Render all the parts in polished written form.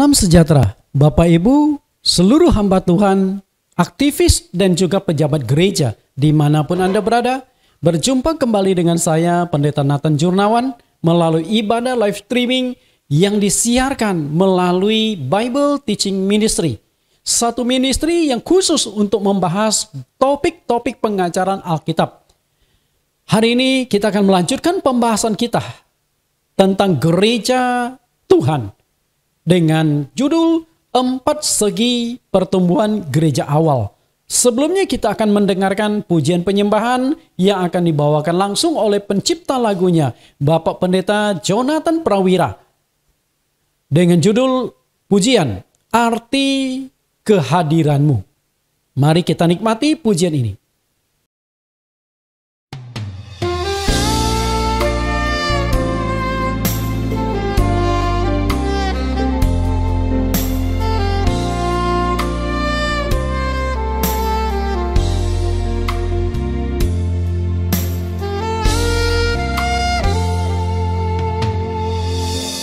Salam sejahtera, Bapak Ibu, seluruh hamba Tuhan, aktivis dan juga pejabat gereja dimanapun Anda berada. Berjumpa kembali dengan saya, Pendeta Nathan Jurnawan, melalui ibadah live streaming yang disiarkan melalui Bible Teaching Ministry. Satu ministry yang khusus untuk membahas topik-topik pengajaran Alkitab. Hari ini kita akan melanjutkan pembahasan kita tentang gereja Tuhan dengan judul 4 segi pertumbuhan gereja awal. Sebelumnya kita akan mendengarkan pujian penyembahan yang akan dibawakan langsung oleh pencipta lagunya, Bapak Pendeta Jonathan Prawira. Dengan judul pujian, Arti Kehadiranmu. Mari kita nikmati pujian ini.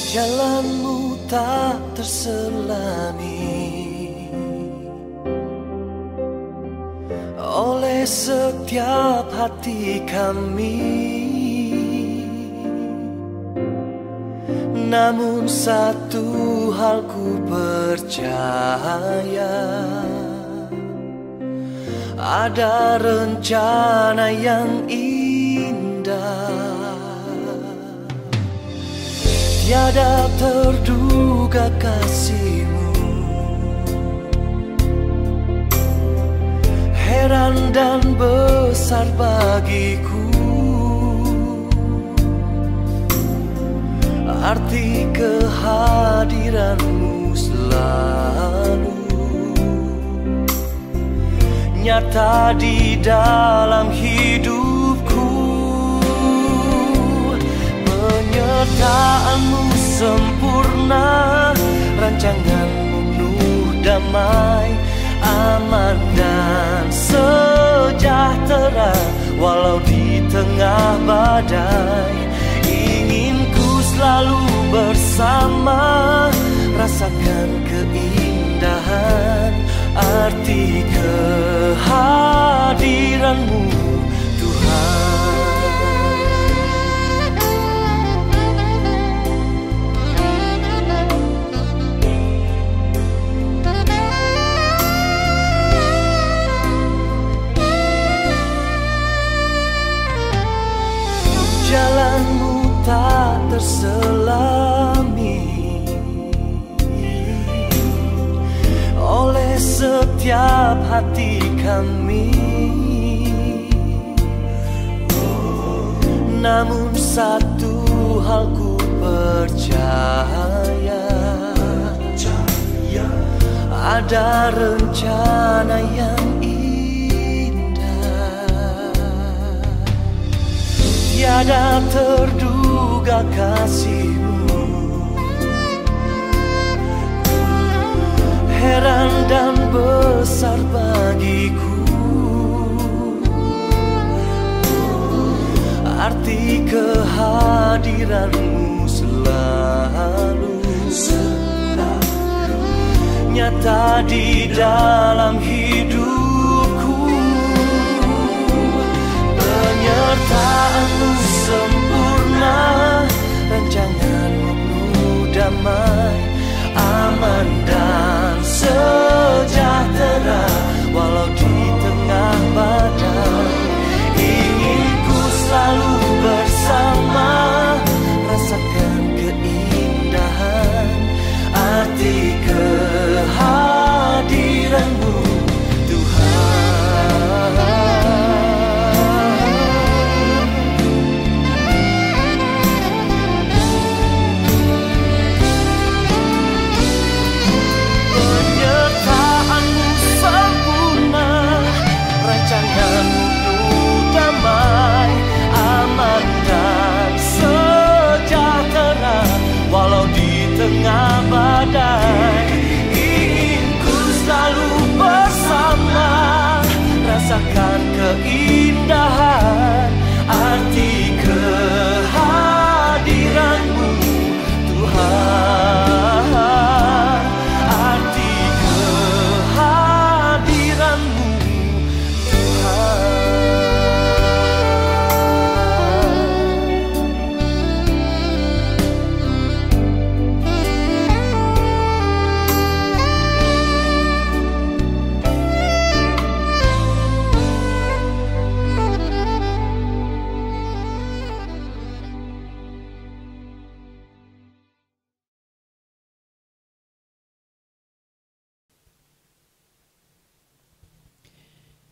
Jalanmu tak terselami oleh setiap hati kami, namun satu hal ku percaya, ada rencana yang indah. Tiada terduga kasih-Mu, heran dan besar bagiku. Arti kehadiran-Mu selalu nyata di dalam hidupku. Penyertaan-Mu sempurna, rancangan-Mu penuh damai, aman dan sejahtera walau di tengah badai. Ingin ku selalu bersama, rasakan keindahan arti kehadiran-Mu Tuhan. Jalan-Mu tak terselami oleh setiap hati kami, namun satu hal ku percaya, ada rencana yang tiada terduga kasih-Mu, heran dan besar bagiku. Arti kehadiran-Mu selalu nyata di dalam hidupku. Penyertaan-Mu sempurna, rancangan-Mu penuh damai, aman dan sejahtera walau di tengah badai. Ingin ku selalu bersama, rasakan keindahan arti kehadiran-Mu Tuhan. Tengah badai, ingin ku selalu bersama, rasakan keindahan arti kehadiran-Mu Tuhan.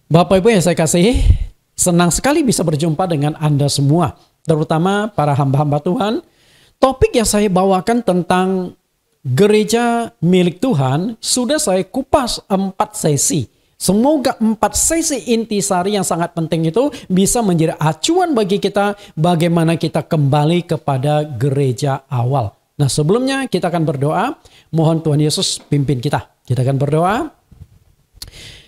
Bapak Ibu yang saya kasihi, senang sekali bisa berjumpa dengan Anda semua, terutama para hamba-hamba Tuhan. Topik yang saya bawakan tentang gereja milik Tuhan sudah saya kupas 4 sesi. Semoga 4 sesi intisari yang sangat penting itu bisa menjadi acuan bagi kita bagaimana kita kembali kepada gereja awal. Nah, sebelumnya kita akan berdoa, mohon Tuhan Yesus pimpin kita. Kita akan berdoa.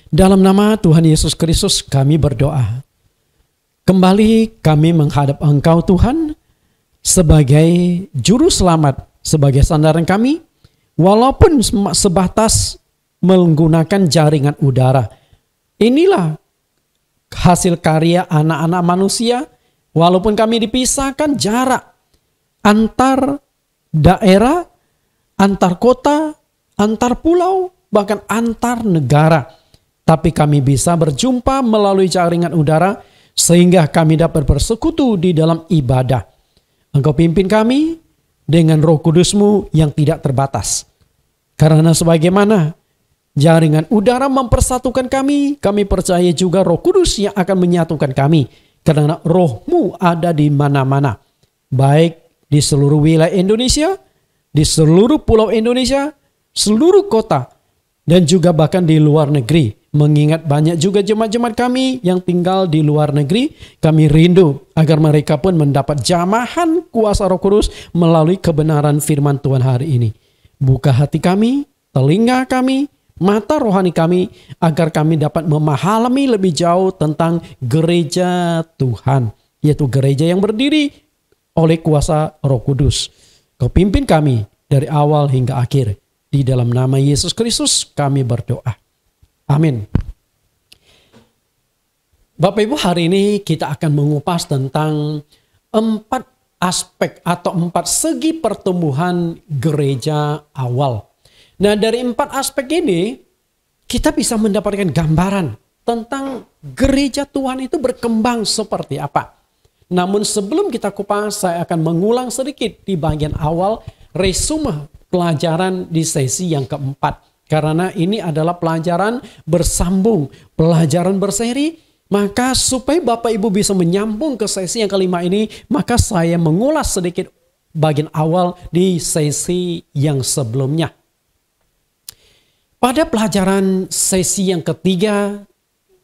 Dalam nama Tuhan Yesus Kristus kami berdoa. Kembali kami menghadap Engkau Tuhan sebagai juru selamat, sebagai sandaran kami. Walaupun sebatas menggunakan jaringan udara. Inilah hasil karya anak-anak manusia. Walaupun kami dipisahkan jarak antar daerah, antar kota, antar pulau, bahkan antar negara. Tapi kami bisa berjumpa melalui jaringan udara sehingga kami dapat bersekutu di dalam ibadah. Engkau pimpin kami dengan Roh Kudus-Mu yang tidak terbatas. Karena sebagaimana jaringan udara mempersatukan kami percaya juga Roh Kudus yang akan menyatukan kami. Karena Roh-Mu ada di mana-mana. Baik di seluruh wilayah Indonesia, di seluruh pulau Indonesia, seluruh kota, dan juga bahkan di luar negeri. Mengingat banyak juga jemaat-jemaat kami yang tinggal di luar negeri, kami rindu agar mereka pun mendapat jamahan kuasa Roh Kudus melalui kebenaran firman Tuhan hari ini. Buka hati kami, telinga kami, mata rohani kami, agar kami dapat memahami lebih jauh tentang gereja Tuhan, yaitu gereja yang berdiri oleh kuasa Roh Kudus. Kau pimpin kami dari awal hingga akhir. Di dalam nama Yesus Kristus kami berdoa. Amin. Bapak Ibu, hari ini kita akan mengupas tentang 4 aspek atau 4 segi pertumbuhan gereja awal. Nah, dari 4 aspek ini kita bisa mendapatkan gambaran tentang gereja Tuhan itu berkembang seperti apa. Namun sebelum kita kupas, saya akan mengulang sedikit di bagian awal resume pelajaran di sesi yang keempat. Karena ini adalah pelajaran bersambung, pelajaran berseri. Maka supaya Bapak Ibu bisa menyambung ke sesi yang kelima ini, maka saya mengulas sedikit bagian awal di sesi yang sebelumnya. Pada pelajaran sesi yang ketiga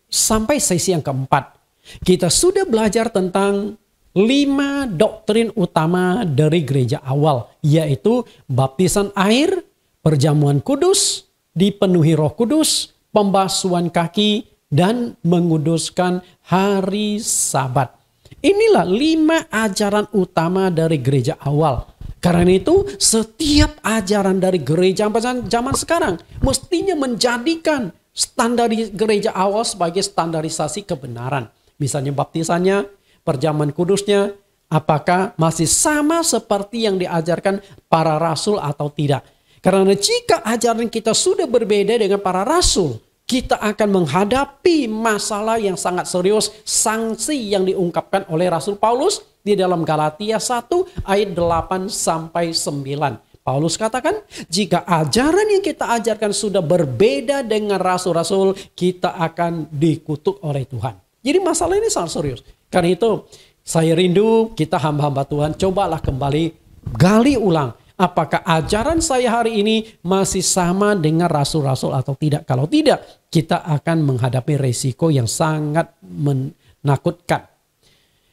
sampai sesi yang keempat, kita sudah belajar tentang 5 doktrin utama dari gereja awal, yaitu baptisan air, perjamuan kudus, dipenuhi Roh Kudus, pembasuhan kaki, dan menguduskan hari Sabat. Inilah 5 ajaran utama dari gereja awal. Karena itu setiap ajaran dari gereja zaman sekarang mestinya menjadikan standar gereja awal sebagai standarisasi kebenaran. Misalnya baptisannya, perjamuan kudusnya, apakah masih sama seperti yang diajarkan para rasul atau tidak. Karena jika ajaran kita sudah berbeda dengan para rasul, kita akan menghadapi masalah yang sangat serius, sanksi yang diungkapkan oleh Rasul Paulus di dalam Galatia 1 ayat 8 sampai 9. Paulus katakan, jika ajaran yang kita ajarkan sudah berbeda dengan rasul-rasul, kita akan dikutuk oleh Tuhan. Jadi masalah ini sangat serius. Karena itu saya rindu kita hamba-hamba Tuhan, cobalah kembali gali ulang. Apakah ajaran saya hari ini masih sama dengan rasul-rasul atau tidak? Kalau tidak, kita akan menghadapi resiko yang sangat menakutkan.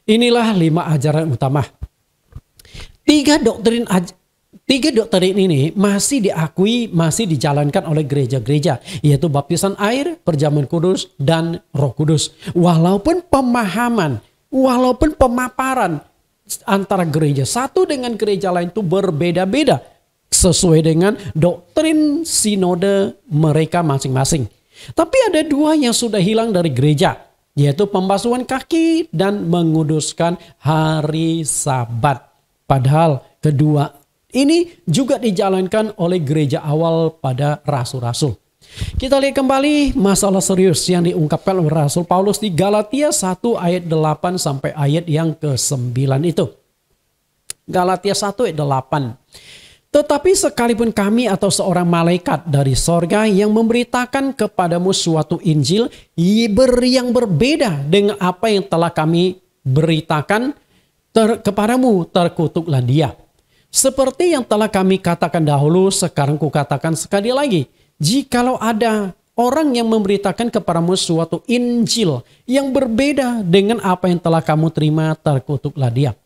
Inilah 5 ajaran utama. 3 doktrin ini masih diakui, masih dijalankan oleh gereja-gereja, yaitu baptisan air, perjamuan kudus, dan Roh Kudus. Walaupun pemahaman, walaupun pemaparan antara gereja satu dengan gereja lain itu berbeda-beda sesuai dengan doktrin sinode mereka masing-masing. Tapi ada 2 yang sudah hilang dari gereja, yaitu pembasuhan kaki dan menguduskan hari Sabat. Padahal kedua ini juga dijalankan oleh gereja awal pada rasul-rasul. Kita lihat kembali masalah serius yang diungkapkan oleh Rasul Paulus di Galatia 1 ayat 8 sampai ayat yang ke-9 itu. Galatia 1 ayat 8. Tetapi sekalipun kami atau seorang malaikat dari sorga yang memberitakan kepadamu suatu Injil yang berbeda dengan apa yang telah kami beritakan kepadamu, terkutuklah dia. Seperti yang telah kami katakan dahulu, sekarang kukatakan sekali lagi. Jikalau ada orang yang memberitakan kepadamu suatu Injil yang berbeda dengan apa yang telah kamu terima, terkutuklah dia.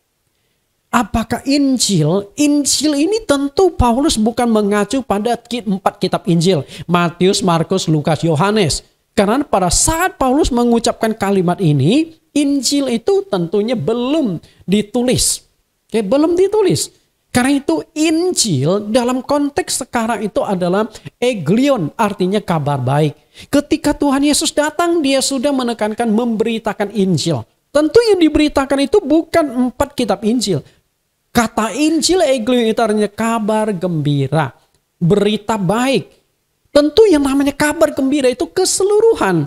Apakah Injil? Injil ini tentu Paulus bukan mengacu pada 4 kitab Injil. Matius, Markus, Lukas, Yohanes. Karena pada saat Paulus mengucapkan kalimat ini, Injil itu tentunya belum ditulis. Belum ditulis. Karena itu Injil dalam konteks sekarang itu adalah Eglion, artinya kabar baik. Ketika Tuhan Yesus datang, dia sudah menekankan memberitakan Injil. Tentu yang diberitakan itu bukan 4 kitab Injil. Kata Injil Eglion itu artinya kabar gembira, berita baik. Tentu yang namanya kabar gembira itu keseluruhan.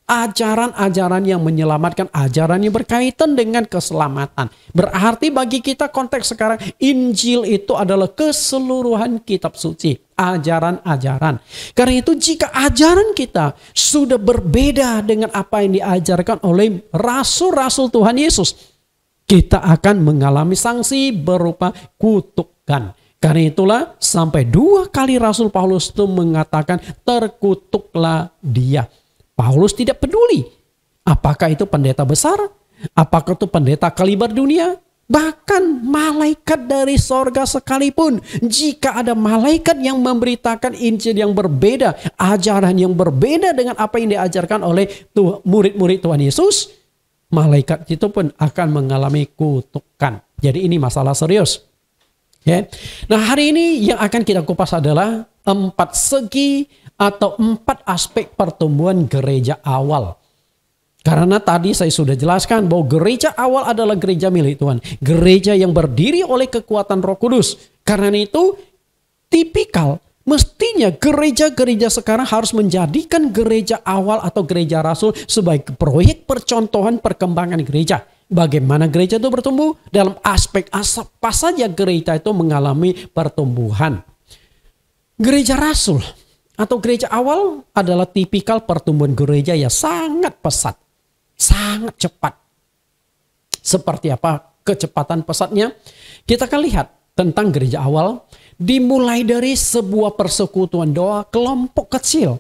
Ajaran-ajaran yang menyelamatkan, ajaran yang berkaitan dengan keselamatan. Berarti bagi kita konteks sekarang, Injil itu adalah keseluruhan kitab suci. Ajaran-ajaran. Karena itu jika ajaran kita sudah berbeda dengan apa yang diajarkan oleh rasul-rasul Tuhan Yesus, kita akan mengalami sanksi berupa kutukan. Karena itulah sampai 2 kali Rasul Paulus itu mengatakan terkutuklah dia. Paulus tidak peduli apakah itu pendeta besar, apakah itu pendeta kaliber dunia, bahkan malaikat dari sorga sekalipun. Jika ada malaikat yang memberitakan Injil yang berbeda, ajaran yang berbeda dengan apa yang diajarkan oleh murid-murid Tuhan Yesus, malaikat itu pun akan mengalami kutukan. Jadi ini masalah serius. Nah hari ini yang akan kita kupas adalah 4 segi atau 4 aspek pertumbuhan gereja awal. Karena tadi saya sudah jelaskan bahwa gereja awal adalah gereja milik Tuhan. Gereja yang berdiri oleh kekuatan Roh Kudus. Karena itu tipikal. Mestinya gereja-gereja sekarang harus menjadikan gereja awal atau gereja rasul sebagai proyek percontohan perkembangan gereja. Bagaimana gereja itu bertumbuh dalam aspek apa saja gereja itu mengalami pertumbuhan. Gereja rasul atau gereja awal adalah tipikal pertumbuhan gereja yang sangat pesat, sangat cepat. Seperti apa kecepatan pesatnya? Kita akan lihat tentang gereja awal. Dimulai dari sebuah persekutuan doa kelompok kecil.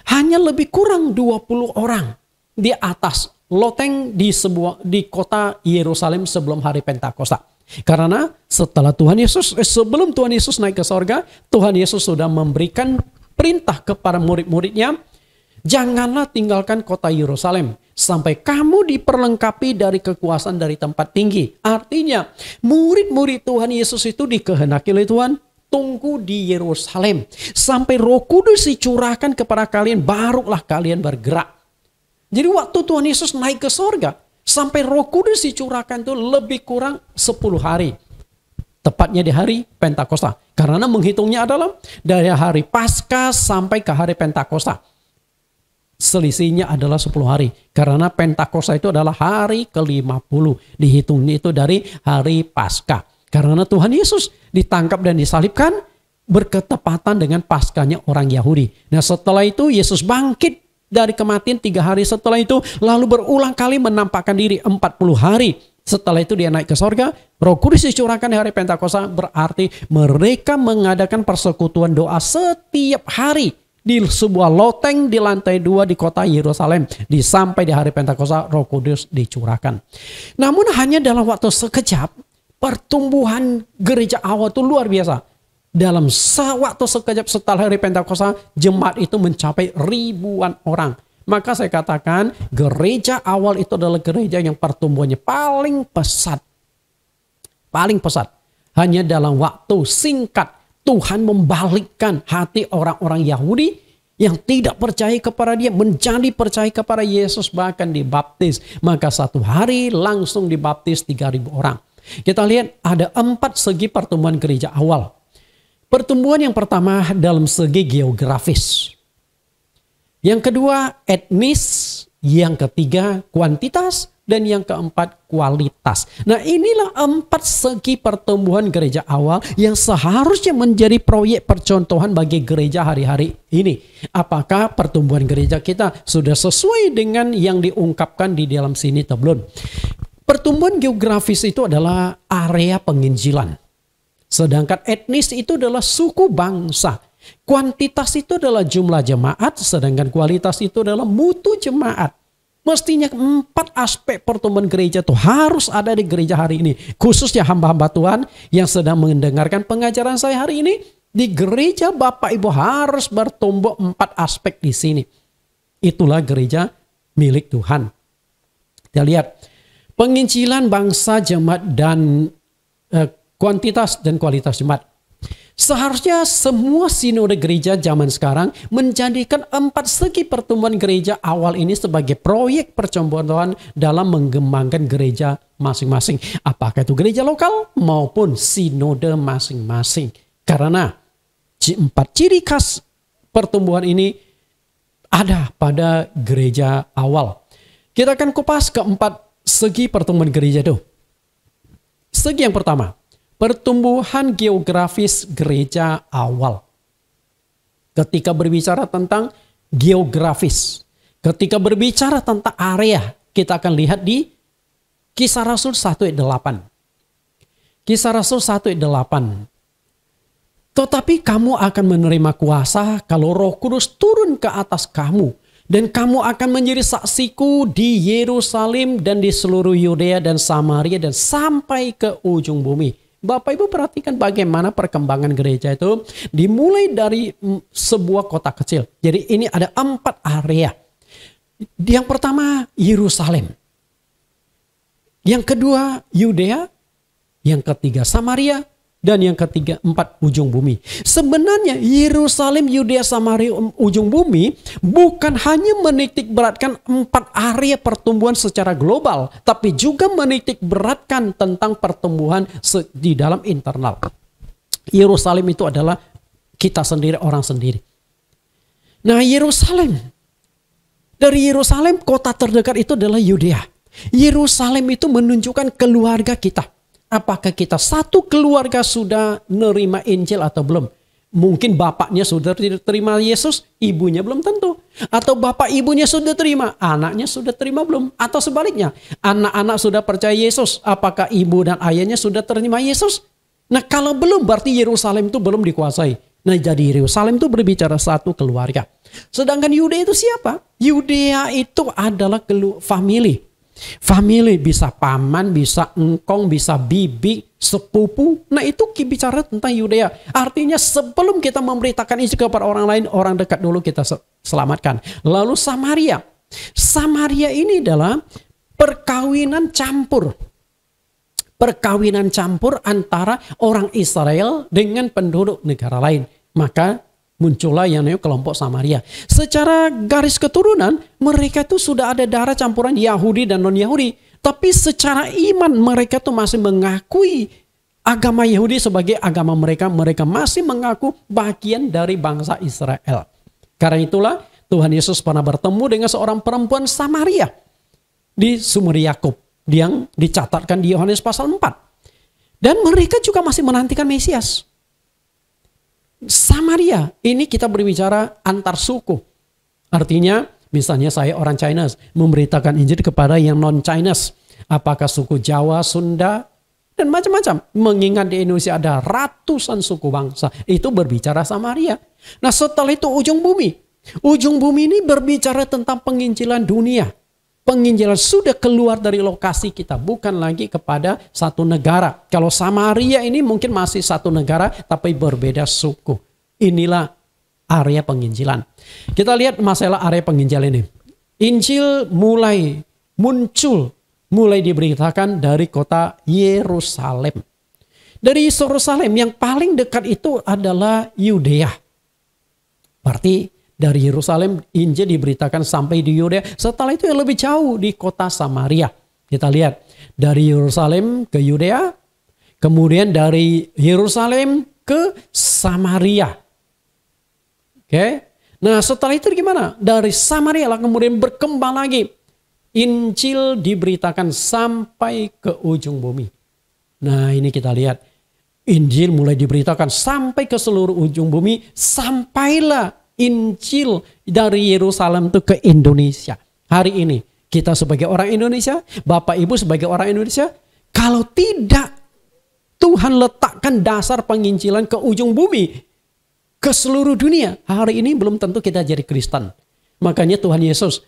Hanya lebih kurang 20 orang di atas loteng di kota Yerusalem sebelum hari Pentakosta. Karena setelah sebelum Tuhan Yesus naik ke sorga, Tuhan Yesus sudah memberikan perintah kepada murid-muridnya, janganlah tinggalkan kota Yerusalem sampai kamu diperlengkapi dari kekuasaan dari tempat tinggi. Artinya murid-murid Tuhan Yesus itu dikehendaki oleh Tuhan, tunggu di Yerusalem sampai Roh Kudus dicurahkan kepada kalian, barulah kalian bergerak. Jadi waktu Tuhan Yesus naik ke sorga sampai Roh Kudus dicurahkan itu lebih kurang 10 hari. Tepatnya di hari Pentakosta. Karena menghitungnya adalah dari hari Paskah sampai ke hari Pentakosta. Selisihnya adalah 10 hari. Karena Pentakosta itu adalah hari ke-50. Dihitungnya itu dari hari Paskah. Karena Tuhan Yesus ditangkap dan disalibkan berketepatan dengan Paskahnya orang Yahudi. Nah setelah itu Yesus bangkit dari kematian 3 hari setelah itu. Lalu berulang kali menampakkan diri 40 hari. Setelah itu dia naik ke sorga. Roh Kudus dicurahkan di hari Pentakosta. Berarti mereka mengadakan persekutuan doa setiap hari. Di sebuah loteng di lantai 2 di kota Yerusalem. Sampai di hari Pentakosta Roh Kudus dicurahkan. Namun hanya dalam waktu sekejap. Pertumbuhan gereja awal itu luar biasa. Dalam waktu sekejap setelah hari Pentakosta, jemaat itu mencapai ribuan orang. Maka saya katakan gereja awal itu adalah gereja yang pertumbuhannya paling pesat. Paling pesat. Hanya dalam waktu singkat Tuhan membalikkan hati orang-orang Yahudi yang tidak percaya kepada dia menjadi percaya kepada Yesus, bahkan dibaptis. Maka satu hari langsung dibaptis 3.000 orang. Kita lihat ada 4 segi pertumbuhan gereja awal. Pertumbuhan yang pertama dalam segi geografis. Yang kedua etnis Yang ketiga kuantitas, dan yang keempat kualitas. Nah, inilah 4 segi pertumbuhan gereja awal yang seharusnya menjadi proyek percontohan bagi gereja hari-hari ini. Apakah pertumbuhan gereja kita sudah sesuai dengan yang diungkapkan di dalam sini atau belum? Pertumbuhan geografis itu adalah area penginjilan. Sedangkan etnis itu adalah suku bangsa. Kuantitas itu adalah jumlah jemaat, sedangkan kualitas itu adalah mutu jemaat. Mestinya 4 aspek pertumbuhan gereja itu harus ada di gereja hari ini. Khususnya hamba-hamba Tuhan yang sedang mendengarkan pengajaran saya hari ini. Di gereja Bapak Ibu harus bertumbuh 4 aspek di sini. Itulah gereja milik Tuhan. Kita lihat penginjilan bangsa, jemaat, dan kuantitas dan kualitas jemaat. Seharusnya semua sinode gereja zaman sekarang menjadikan 4 segi pertumbuhan gereja awal ini sebagai proyek percontohan dalam mengembangkan gereja masing-masing. Apakah itu gereja lokal maupun sinode masing-masing. Karena 4 ciri khas pertumbuhan ini ada pada gereja awal. Kita akan kupas keempat segi pertumbuhan gereja itu. Segi yang pertama, pertumbuhan geografis gereja awal. Ketika berbicara tentang geografis, ketika berbicara tentang area, kita akan lihat di Kisah Rasul 1 ayat 8. Kisah Rasul 1 ayat 8. Tetapi kamu akan menerima kuasa kalau Roh Kudus turun ke atas kamu. Dan kamu akan menjadi saksiku di Yerusalem dan di seluruh Yudea dan Samaria dan sampai ke ujung bumi. Bapak Ibu perhatikan bagaimana perkembangan gereja itu dimulai dari sebuah kota kecil. Jadi ini ada 4 area. Yang pertama Yerusalem. Yang kedua Yudea. Yang ketiga Samaria. Dan yang ketiga 4 ujung bumi. Sebenarnya Yerusalem, Yudea, Samaria, ujung bumi bukan hanya menitik beratkan 4 area pertumbuhan secara global, tapi juga menitik beratkan tentang pertumbuhan di dalam internal. Yerusalem itu adalah kita sendiri, orang sendiri. Nah, Yerusalem. Dari Yerusalem, kota terdekat itu adalah Yudea. Yerusalem itu menunjukkan keluarga kita. Apakah kita satu keluarga sudah nerima Injil atau belum? Mungkin bapaknya sudah terima Yesus, ibunya belum tentu. Atau bapak ibunya sudah terima, anaknya sudah terima belum? Atau sebaliknya, anak-anak sudah percaya Yesus, apakah ibu dan ayahnya sudah terima Yesus? Nah, kalau belum berarti Yerusalem itu belum dikuasai. Nah, jadi Yerusalem itu berbicara satu keluarga. Sedangkan Yudea itu siapa? Yudea itu adalah family. Family bisa paman, bisa engkong, bisa bibi, sepupu. Nah, itu bicara tentang Yudea. Artinya sebelum kita memberitakan Injil kepada orang lain, orang dekat dulu kita selamatkan. Lalu Samaria. Samaria ini adalah perkawinan campur. Perkawinan campur antara orang Israel dengan penduduk negara lain. Maka muncullah yang namanya kelompok Samaria. Secara garis keturunan, mereka itu sudah ada darah campuran Yahudi dan non-Yahudi. Tapi secara iman mereka tuh masih mengakui agama Yahudi sebagai agama mereka. Mereka masih mengaku bagian dari bangsa Israel. Karena itulah Tuhan Yesus pernah bertemu dengan seorang perempuan Samaria di sumur Yakub yang dicatatkan di Yohanes pasal 4. Dan mereka juga masih menantikan Mesias. Samaria, ini kita berbicara antar suku. Artinya, misalnya saya orang Chinese memberitakan Injil kepada yang non-Chinese. Apakah suku Jawa, Sunda, dan macam-macam. Mengingat di Indonesia ada ratusan suku bangsa. Itu berbicara Samaria. Nah, setelah itu ujung bumi. Ujung bumi ini berbicara tentang penginjilan dunia. Penginjilan sudah keluar dari lokasi kita, bukan lagi kepada satu negara. Kalau Samaria ini mungkin masih satu negara, tapi berbeda suku. Inilah area penginjilan. Kita lihat masalah area penginjilan ini. Injil mulai muncul, mulai diberitakan dari kota Yerusalem. Dari Yerusalem yang paling dekat itu adalah Yudea. Berarti dari Yerusalem, Injil diberitakan sampai di Yudea. Setelah itu yang lebih jauh di kota Samaria. Kita lihat dari Yerusalem ke Yudea. Kemudian dari Yerusalem ke Samaria. Oke. Nah setelah itu gimana? Dari Samaria lah kemudian berkembang lagi. Injil diberitakan sampai ke ujung bumi. Nah ini kita lihat. Injil mulai diberitakan sampai ke seluruh ujung bumi. Sampailah Injil dari Yerusalem itu ke Indonesia. Hari ini kita sebagai orang Indonesia, Bapak Ibu sebagai orang Indonesia, kalau tidak Tuhan letakkan dasar penginjilan ke ujung bumi, ke seluruh dunia, hari ini belum tentu kita jadi Kristen. Makanya Tuhan Yesus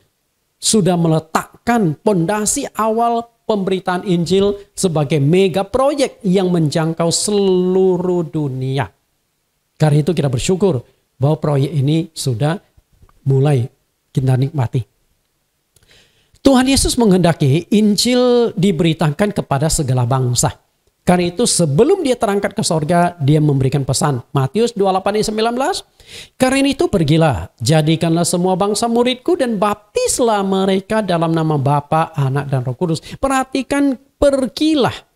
sudah meletakkan pondasi awal pemberitaan Injil sebagai mega proyek yang menjangkau seluruh dunia. Karena itu kita bersyukur bahwa proyek ini sudah mulai kita nikmati. Tuhan Yesus menghendaki Injil diberitakan kepada segala bangsa. Karena itu sebelum dia terangkat ke sorga, dia memberikan pesan. Matius 28:19. Karena itu pergilah, jadikanlah semua bangsa muridku dan baptislah mereka dalam nama Bapa, Anak dan Roh Kudus. Perhatikan, pergilah.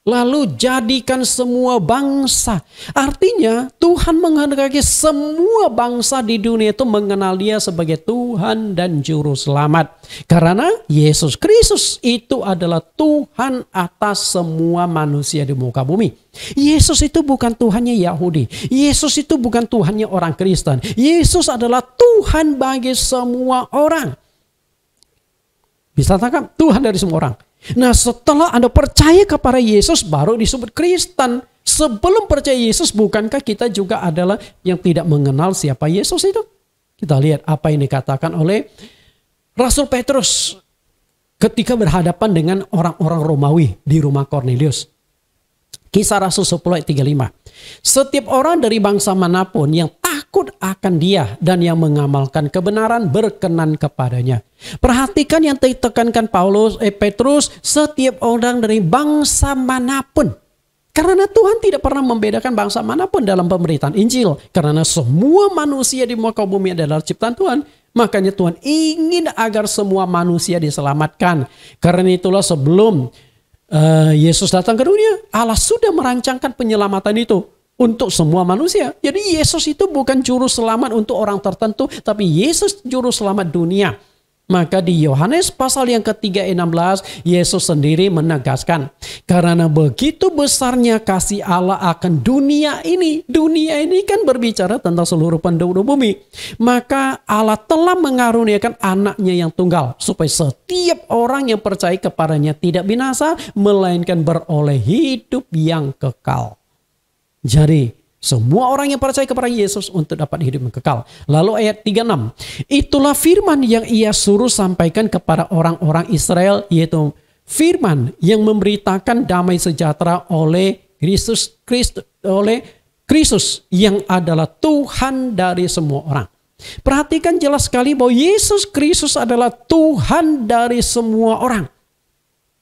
Lalu jadikan semua bangsa. Artinya Tuhan menghendaki semua bangsa di dunia itu mengenal dia sebagai Tuhan dan Juru Selamat. Karena Yesus Kristus itu adalah Tuhan atas semua manusia di muka bumi. Yesus itu bukan Tuhannya Yahudi. Yesus itu bukan Tuhannya orang Kristen. Yesus adalah Tuhan bagi semua orang. Bisa tangkap? Tuhan dari semua orang. Nah setelah Anda percaya kepada Yesus baru disebut Kristen. Sebelum percaya Yesus bukankah kita juga adalah yang tidak mengenal siapa Yesus itu? Kita lihat apa yang dikatakan oleh Rasul Petrus ketika berhadapan dengan orang-orang Romawi di rumah Kornelius. Kisah Rasul 10:35. Setiap orang dari bangsa manapun yang takut akan dia dan yang mengamalkan kebenaran berkenan kepadanya. Perhatikan yang ditekankan Petrus, setiap orang dari bangsa manapun. Karena Tuhan tidak pernah membedakan bangsa manapun dalam pemberitaan Injil. Karena semua manusia di muka bumi adalah ciptaan Tuhan. Makanya Tuhan ingin agar semua manusia diselamatkan. Karena itulah sebelum Yesus datang ke dunia, Allah sudah merancangkan penyelamatan itu untuk semua manusia. Jadi Yesus itu bukan juru selamat untuk orang tertentu, tapi Yesus juru selamat dunia. Maka di Yohanes pasal yang ketiga 16, Yesus sendiri menegaskan, karena begitu besarnya kasih Allah akan dunia ini. Dunia ini kan berbicara tentang seluruh penduduk bumi. Maka Allah telah mengaruniakan anaknya yang tunggal, supaya setiap orang yang percaya kepadanya tidak binasa, melainkan beroleh hidup yang kekal. Jadi semua orang yang percaya kepada Yesus untuk dapat hidup yang kekal. Lalu ayat 36. Itulah firman yang ia suruh sampaikan kepada orang-orang Israel, yaitu firman yang memberitakan damai sejahtera oleh Kristus yang adalah Tuhan dari semua orang. Perhatikan jelas sekali bahwa Yesus Kristus adalah Tuhan dari semua orang.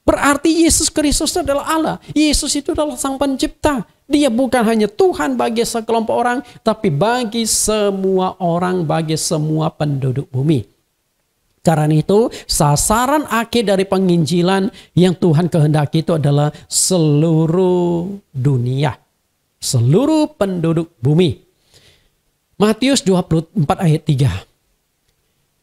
Berarti Yesus Kristus adalah Allah. Yesus itu adalah Sang Pencipta. Dia bukan hanya Tuhan bagi sekelompok orang, tapi bagi semua orang, bagi semua penduduk bumi. Karena itu, sasaran akhir dari penginjilan yang Tuhan kehendaki itu adalah seluruh dunia. Seluruh penduduk bumi. Matius 24 ayat 3.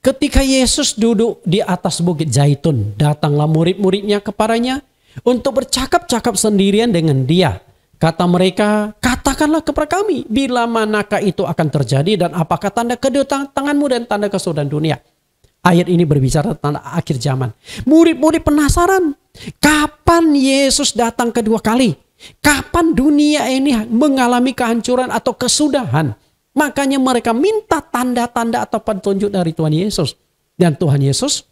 Ketika Yesus duduk di atas bukit Zaitun, datanglah murid-muridnya kepadanya untuk bercakap-cakap sendirian dengan dia. Kata mereka, katakanlah kepada kami, bila manakah itu akan terjadi dan apakah tanda kedatanganmu dan tanda kesudahan dunia. Ayat ini berbicara tentang akhir zaman. Murid-murid penasaran, kapan Yesus datang kedua kali? Kapan dunia ini mengalami kehancuran atau kesudahan? Makanya mereka minta tanda-tanda atau petunjuk dari Tuhan Yesus. Dan Tuhan Yesus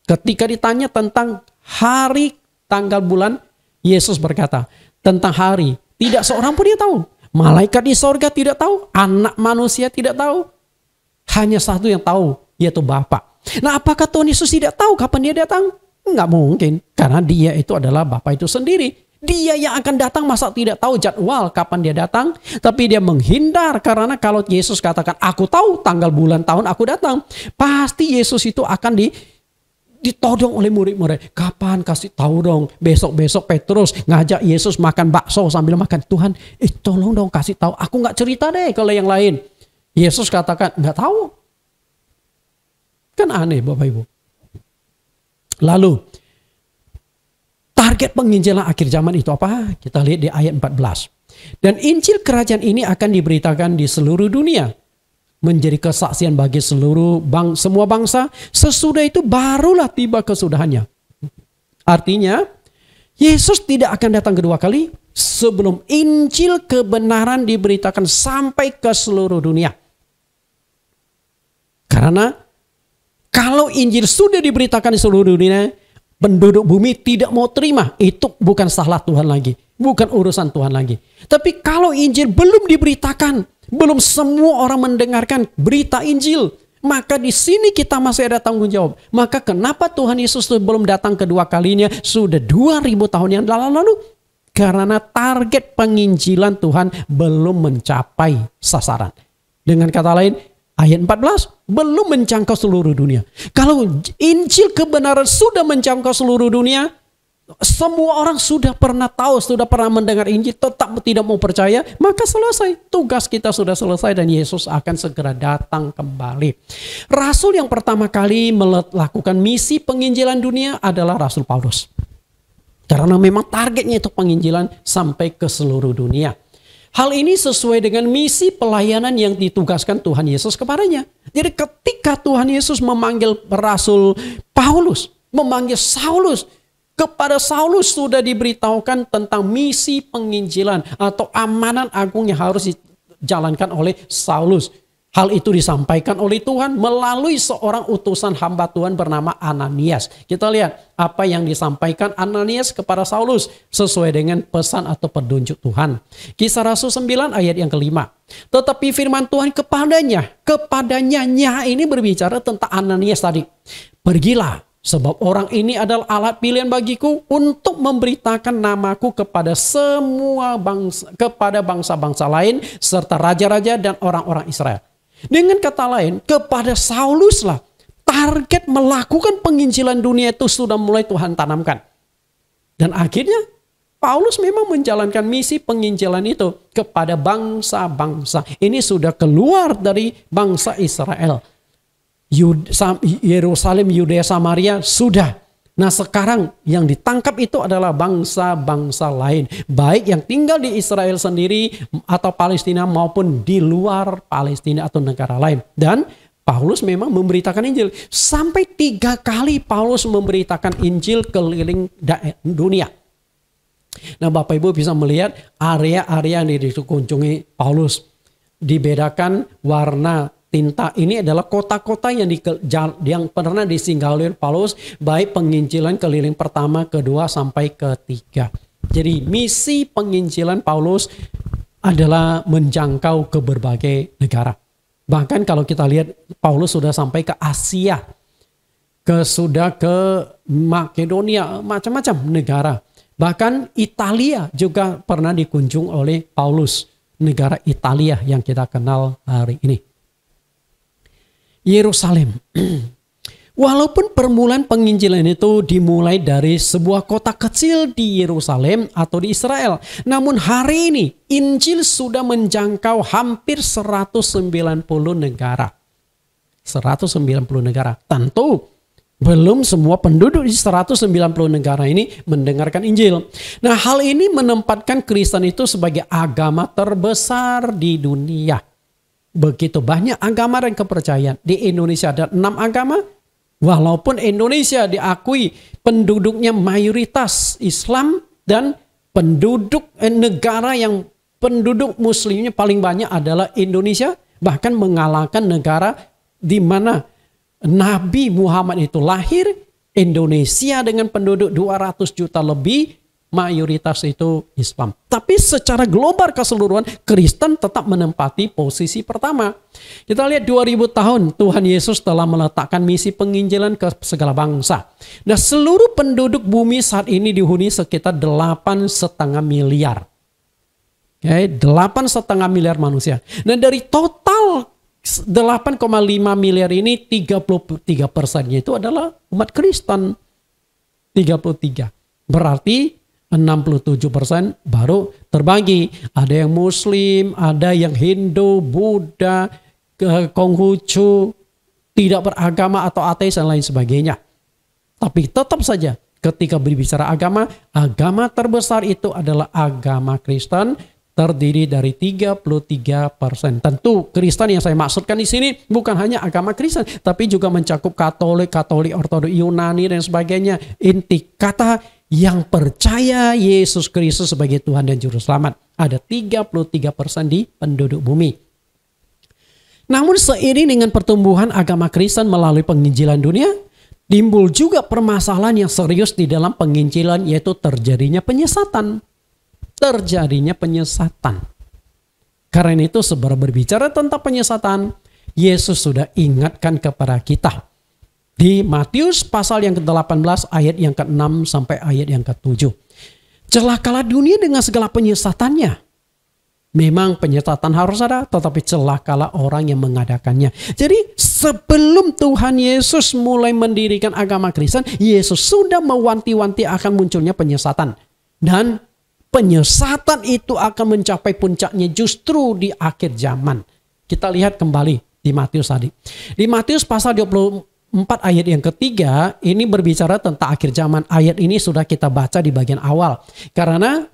ketika ditanya tentang hari, tanggal, bulan, Yesus berkata, tentang hari, tidak seorang pun dia tahu. Malaikat di sorga tidak tahu. Anak manusia tidak tahu. Hanya satu yang tahu, yaitu Bapa. Nah, apakah Tuhan Yesus tidak tahu kapan dia datang? Enggak mungkin. Karena dia itu adalah Bapa itu sendiri. Dia yang akan datang masa tidak tahu jadwal kapan dia datang. Tapi dia menghindar. Karena kalau Yesus katakan, aku tahu tanggal, bulan, tahun aku datang. Pasti Yesus itu akan ditodong oleh murid-murid. Kapan? Kasih tahu dong. Besok-besok Petrus ngajak Yesus makan bakso sambil makan. Tuhan, tolong dong kasih tahu. Aku nggak cerita deh kalau yang lain. Yesus katakan, nggak tahu. Kan aneh Bapak Ibu. Lalu, target penginjilan akhir zaman itu apa? Kita lihat di ayat 14. Dan Injil kerajaan ini akan diberitakan di seluruh dunia, menjadi kesaksian bagi semua bangsa. Sesudah itu barulah tiba kesudahannya. Artinya, Yesus tidak akan datang kedua kali sebelum Injil kebenaran diberitakan sampai ke seluruh dunia. Karena kalau Injil sudah diberitakan di seluruh dunia, penduduk bumi tidak mau terima. Itu bukan salah Tuhan lagi. Bukan urusan Tuhan lagi. Tapi kalau Injil belum diberitakan, belum semua orang mendengarkan berita Injil, maka di sini kita masih ada tanggung jawab. Maka kenapa Tuhan Yesus belum datang kedua kalinya sudah 2000 tahun yang lalu? Karena target penginjilan Tuhan belum mencapai sasaran. Dengan kata lain, ayat 14 belum menjangkau seluruh dunia. Kalau Injil kebenaran sudah menjangkau seluruh dunia, semua orang sudah pernah tahu, sudah pernah mendengar Injil, tetap tidak mau percaya, maka selesai. Tugas kita sudah selesai dan Yesus akan segera datang kembali. Rasul yang pertama kali melakukan misi penginjilan dunia adalah Rasul Paulus. Karena memang targetnya itu penginjilan sampai ke seluruh dunia. Hal ini sesuai dengan misi pelayanan yang ditugaskan Tuhan Yesus kepadanya. Jadi ketika Tuhan Yesus memanggil Rasul Paulus, memanggil Saulus, kepada Saulus sudah diberitahukan tentang misi penginjilan atau amanat agung yang harus dijalankan oleh Saulus. Hal itu disampaikan oleh Tuhan melalui seorang utusan hamba Tuhan bernama Ananias. Kita lihat apa yang disampaikan Ananias kepada Saulus sesuai dengan pesan atau petunjuk Tuhan. Kisah Rasul 9 ayat yang kelima. Tetapi firman Tuhan kepadanya ini berbicara tentang Ananias tadi. Pergilah, sebab orang ini adalah alat pilihan bagiku untuk memberitakan namaku kepada semua bangsa, kepada bangsa-bangsa lain serta raja-raja dan orang-orang Israel. Dengan kata lain, kepada Saulus lah target melakukan penginjilan dunia itu sudah mulai Tuhan tanamkan. Dan akhirnya Paulus memang menjalankan misi penginjilan itu kepada bangsa-bangsa. Ini sudah keluar dari bangsa Israel. Yerusalem, Yudea, Samaria sudah. Nah sekarang yang ditangkap itu adalah bangsa-bangsa lain. Baik yang tinggal di Israel sendiri atau Palestina maupun di luar Palestina atau negara lain. Dan Paulus memang memberitakan Injil. Sampai 3 kali Paulus memberitakan Injil keliling dunia. Nah Bapak Ibu bisa melihat area-area yang dikunjungi Paulus. Dibedakan warna tinta. Ini adalah kota-kota yang pernah disinggahi oleh Paulus, baik penginjilan keliling pertama, kedua, sampai ketiga. Jadi misi penginjilan Paulus adalah menjangkau ke berbagai negara. Bahkan kalau kita lihat Paulus sudah sampai ke Asia, sudah ke Makedonia, macam-macam negara. Bahkan Italia juga pernah dikunjung oleh Paulus, negara Italia yang kita kenal hari ini. Yerusalem. Walaupun permulaan penginjilan itu dimulai dari sebuah kota kecil di Yerusalem atau di Israel, namun hari ini Injil sudah menjangkau hampir 190 negara. 190 negara. Tentu belum semua penduduk di 190 negara ini mendengarkan Injil. Nah, hal ini menempatkan Kristen itu sebagai agama terbesar di dunia. Begitu banyak agama dan kepercayaan. Di Indonesia ada 6 agama. Walaupun Indonesia diakui penduduknya mayoritas Islam dan penduduk negara yang penduduk muslimnya paling banyak adalah Indonesia. Bahkan mengalahkan negara di mana Nabi Muhammad itu lahir. Indonesia dengan penduduk 200 juta lebih, mayoritas itu Islam. Tapi secara global keseluruhan, Kristen tetap menempati posisi pertama. Kita lihat 2000 tahun Tuhan Yesus telah meletakkan misi penginjilan ke segala bangsa. Nah, seluruh penduduk bumi saat ini dihuni sekitar 8,5 miliar. Oke, 8,5 miliar manusia. Nah, dari total 8,5 miliar ini 33%-nya itu adalah umat Kristen. 33. Berarti 67% baru terbagi. Ada yang Muslim, ada yang Hindu, Buddha, Konghucu, tidak beragama atau ateis dan lain sebagainya. Tapi tetap saja ketika berbicara agama, agama terbesar itu adalah agama Kristen, terdiri dari 33%. Tentu Kristen yang saya maksudkan di sini bukan hanya agama Kristen, tapi juga mencakup Katolik, Ortodoks, Yunani dan sebagainya. Inti kata yang percaya Yesus Kristus sebagai Tuhan dan Juru Selamat. Ada 33% di penduduk bumi. Namun seiring dengan pertumbuhan agama Kristen melalui penginjilan dunia, timbul juga permasalahan yang serius di dalam penginjilan, yaitu terjadinya penyesatan. Karena itu sebenarnya berbicara tentang penyesatan, Yesus sudah ingatkan kepada kita. Di Matius pasal yang ke-18 ayat yang ke-6 sampai ayat yang ke-7. Celakalah dunia dengan segala penyesatannya. Memang penyesatan harus ada, tetapi celakalah orang yang mengadakannya. Jadi sebelum Tuhan Yesus mulai mendirikan agama Kristen, Yesus sudah mewanti-wanti akan munculnya penyesatan. Dan penyesatan itu akan mencapai puncaknya justru di akhir zaman. Kita lihat kembali di Matius tadi. Di Matius pasal 24 ayat yang ketiga, ini berbicara tentang akhir zaman. Ayat ini sudah kita baca di bagian awal. Karena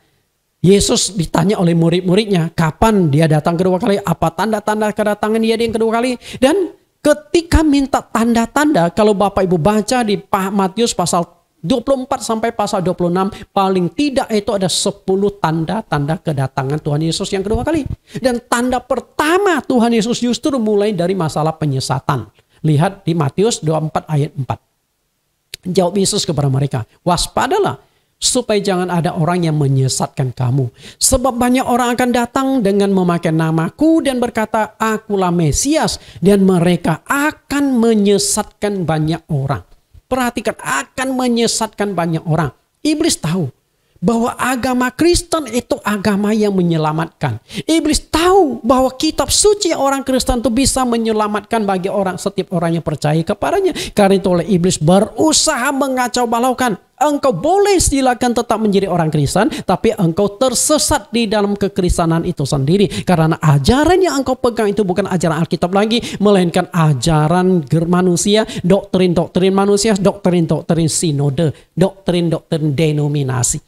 Yesus ditanya oleh murid-muridnya, kapan dia datang kedua kali, apa tanda-tanda kedatangan dia yang kedua kali. Dan ketika minta tanda-tanda, kalau Bapak Ibu baca di Matius pasal 24 sampai pasal 26, paling tidak itu ada 10 tanda-tanda kedatangan Tuhan Yesus yang kedua kali. Dan tanda pertama Tuhan Yesus justru mulai dari masalah penyesatan. Lihat di Matius 24 ayat 4. Jawab Yesus kepada mereka, waspadalah supaya jangan ada orang yang menyesatkan kamu. Sebab banyak orang akan datang dengan memakai namaku dan berkata, akulah Mesias. Dan mereka akan menyesatkan banyak orang. Perhatikan, akan menyesatkan banyak orang. Iblis tahu bahwa agama Kristen itu agama yang menyelamatkan. Iblis tahu bahwa kitab suci orang Kristen itu bisa menyelamatkan bagi orang, setiap orang yang percaya kepadanya. Karena itu oleh iblis berusaha mengacau balaukan. Engkau boleh silakan tetap menjadi orang Kristen, tapi engkau tersesat di dalam kekristenan itu sendiri. Karena ajaran yang engkau pegang itu bukan ajaran Alkitab lagi, melainkan ajaran manusia, doktrin-doktrin manusia, doktrin-doktrin sinode, doktrin-doktrin denominasi.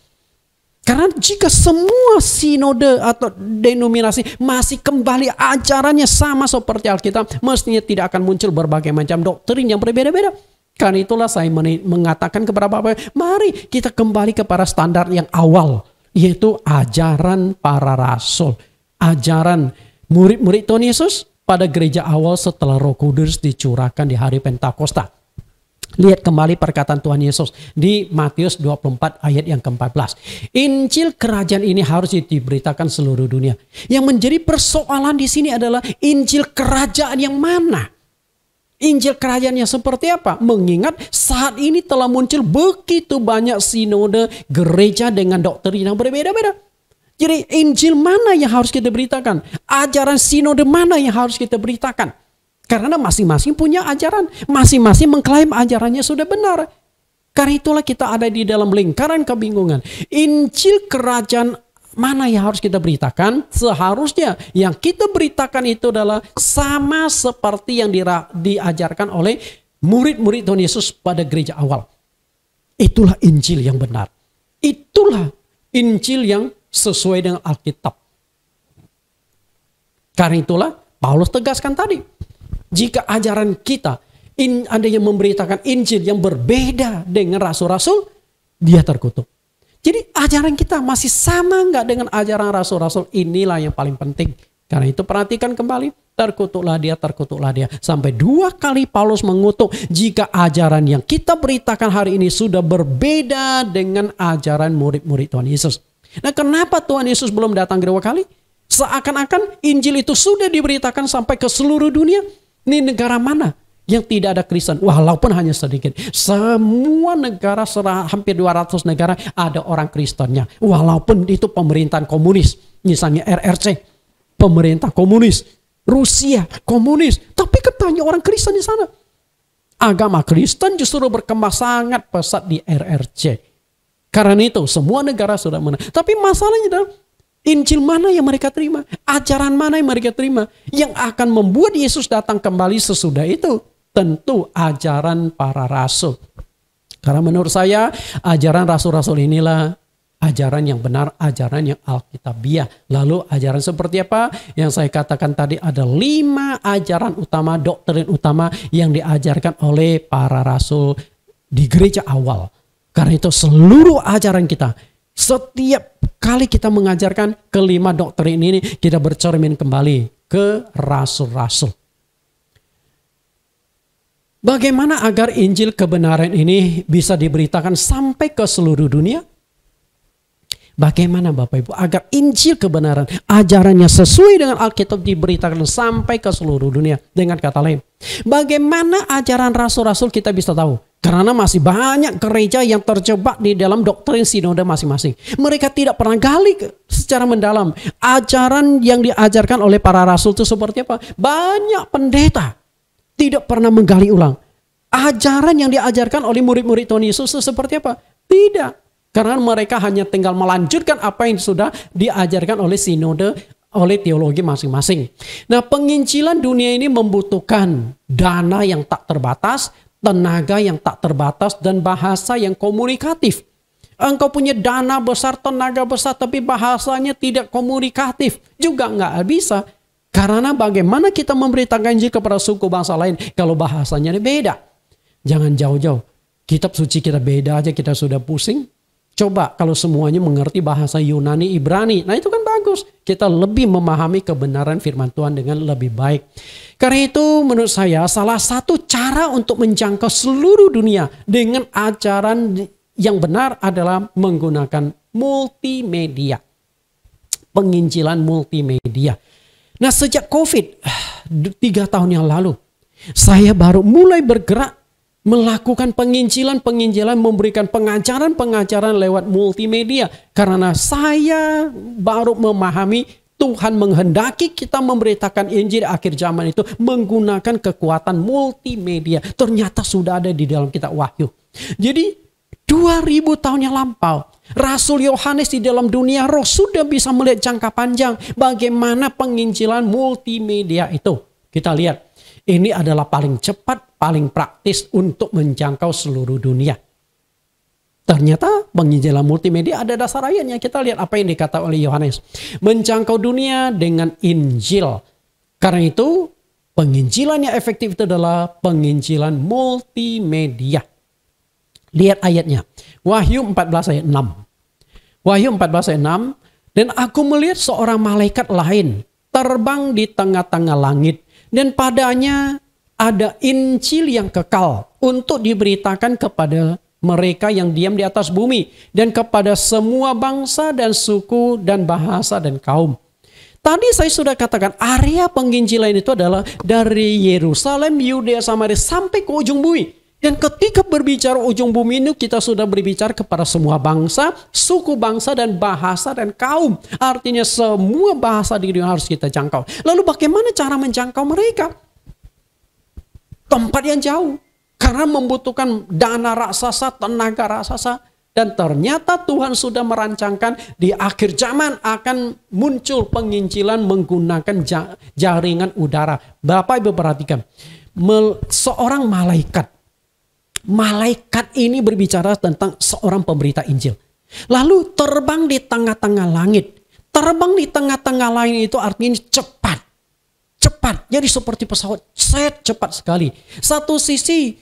Karena jika semua sinode atau denominasi masih kembali ajarannya sama seperti Alkitab, mestinya tidak akan muncul berbagai macam doktrin yang berbeda-beda. Karena itulah saya mengatakan kepada Bapak, mari kita kembali kepada standar yang awal, yaitu ajaran para rasul. Ajaran murid-murid Tuhan Yesus pada gereja awal setelah Roh Kudus dicurahkan di hari Pentakosta. Lihat kembali perkataan Tuhan Yesus di Matius 24 ayat yang ke-14. Injil kerajaan ini harus diberitakan seluruh dunia. Yang menjadi persoalan di sini adalah Injil kerajaan yang mana? Injil kerajaan yang seperti apa? Mengingat saat ini telah muncul begitu banyak sinode gereja dengan doktrin yang berbeda-beda. Jadi Injil mana yang harus kita beritakan? Ajaran sinode mana yang harus kita beritakan? Karena masing-masing punya ajaran. Masing-masing mengklaim ajarannya sudah benar. Karena itulah kita ada di dalam lingkaran kebingungan. Injil kerajaan mana yang harus kita beritakan? Seharusnya yang kita beritakan itu adalah sama seperti yang diajarkan oleh murid-murid Tuhan Yesus pada gereja awal. Itulah Injil yang benar. Itulah Injil yang sesuai dengan Alkitab. Karena itulah Paulus tegaskan tadi. Jika ajaran kita ada yang memberitakan Injil yang berbeda dengan rasul-rasul, dia terkutuk. Jadi ajaran kita masih sama nggak dengan ajaran rasul-rasul? Inilah yang paling penting. Karena itu perhatikan kembali, terkutuklah dia. Sampai 2 kali Paulus mengutuk jika ajaran yang kita beritakan hari ini sudah berbeda dengan ajaran murid-murid Tuhan Yesus. Nah, kenapa Tuhan Yesus belum datang 2 kali? Seakan-akan Injil itu sudah diberitakan sampai ke seluruh dunia. Ini negara mana yang tidak ada Kristen? Walaupun hanya sedikit. Semua negara, hampir 200 negara ada orang Kristennya. Walaupun itu pemerintahan komunis. Misalnya RRC, pemerintah komunis. Rusia, komunis. Tapi katanya orang Kristen di sana. Agama Kristen justru berkembang sangat pesat di RRC. Karena itu semua negara sudah menang. Tapi masalahnya adalah Injil mana yang mereka terima? Ajaran mana yang mereka terima? Yang akan membuat Yesus datang kembali sesudah itu? Tentu ajaran para rasul. Karena menurut saya ajaran rasul-rasul inilah ajaran yang benar, ajaran yang alkitabiah. Lalu ajaran seperti apa? Yang saya katakan tadi ada 5 ajaran utama, doktrin utama yang diajarkan oleh para rasul di gereja awal. Karena itu seluruh ajaran kita, setiap kali kita mengajarkan kelima doktrin ini, kita bercermin kembali ke rasul-rasul. Bagaimana agar Injil kebenaran ini bisa diberitakan sampai ke seluruh dunia? Bagaimana Bapak Ibu agar Injil kebenaran, ajarannya sesuai dengan Alkitab diberitakan sampai ke seluruh dunia? Dengan kata lain, bagaimana ajaran rasul-rasul kita bisa tahu? Karena masih banyak gereja yang terjebak di dalam doktrin sinode masing-masing. Mereka tidak pernah gali secara mendalam ajaran yang diajarkan oleh para rasul itu seperti apa. Banyak pendeta tidak pernah menggali ulang ajaran yang diajarkan oleh murid-murid Tuhan Yesus itu seperti apa. Tidak. Karena mereka hanya tinggal melanjutkan apa yang sudah diajarkan oleh sinode, oleh teologi masing-masing. Nah, penginjilan dunia ini membutuhkan dana yang tak terbatas, tenaga yang tak terbatas, dan bahasa yang komunikatif. Engkau punya dana besar, tenaga besar, tapi bahasanya tidak komunikatif. Juga nggak bisa. Karena bagaimana kita memberitakan Injil kepada suku bangsa lain kalau bahasanya beda? Jangan jauh-jauh. Kitab suci kita beda aja kita sudah pusing. Coba kalau semuanya mengerti bahasa Yunani, Ibrani. Nah itu kan bagus. Kita lebih memahami kebenaran firman Tuhan dengan lebih baik. Karena itu menurut saya salah satu cara untuk menjangkau seluruh dunia dengan ajaran yang benar adalah menggunakan multimedia. Penginjilan multimedia. Nah sejak COVID 3 tahun yang lalu, saya baru mulai bergerak melakukan penginjilan, memberikan pengajaran lewat multimedia. Karena saya baru memahami Tuhan menghendaki kita memberitakan Injil akhir zaman itu menggunakan kekuatan multimedia. Ternyata sudah ada di dalam kitab Wahyu. Jadi 2000 tahun yang lampau, Rasul Yohanes di dalam dunia roh sudah bisa melihat jangka panjang bagaimana penginjilan multimedia itu. Kita lihat, ini adalah paling cepat, paling praktis untuk menjangkau seluruh dunia. Ternyata penginjilan multimedia ada dasar ayatnya. Kita lihat apa yang dikatakan oleh Yohanes. Menjangkau dunia dengan Injil. Karena itu penginjilan yang efektif itu adalah penginjilan multimedia. Lihat ayatnya. Wahyu 14 ayat 6. Wahyu 14 ayat 6. Dan aku melihat seorang malaikat lain terbang di tengah-tengah langit. Dan padanya ada Injil yang kekal untuk diberitakan kepada mereka yang diam di atas bumi. Dan kepada semua bangsa dan suku dan bahasa dan kaum. Tadi saya sudah katakan area penginjilan itu adalah dari Yerusalem, Yudea, Samaria sampai ke ujung bumi. Dan ketika berbicara ujung bumi ini kita sudah berbicara kepada semua bangsa, suku bangsa dan bahasa dan kaum. Artinya semua bahasa di dunia harus kita jangkau. Lalu bagaimana cara menjangkau mereka? Tempat yang jauh. Karena membutuhkan dana raksasa, tenaga raksasa. Dan ternyata Tuhan sudah merancangkan di akhir zaman akan muncul penginjilan menggunakan jaringan udara. Bapak Ibu perhatikan. Seorang Malaikat ini berbicara tentang seorang pemberita Injil. Lalu terbang di tengah-tengah langit. Terbang di tengah-tengah langit itu artinya cepat. Cepat. Jadi seperti pesawat. Cepat sekali. Satu sisi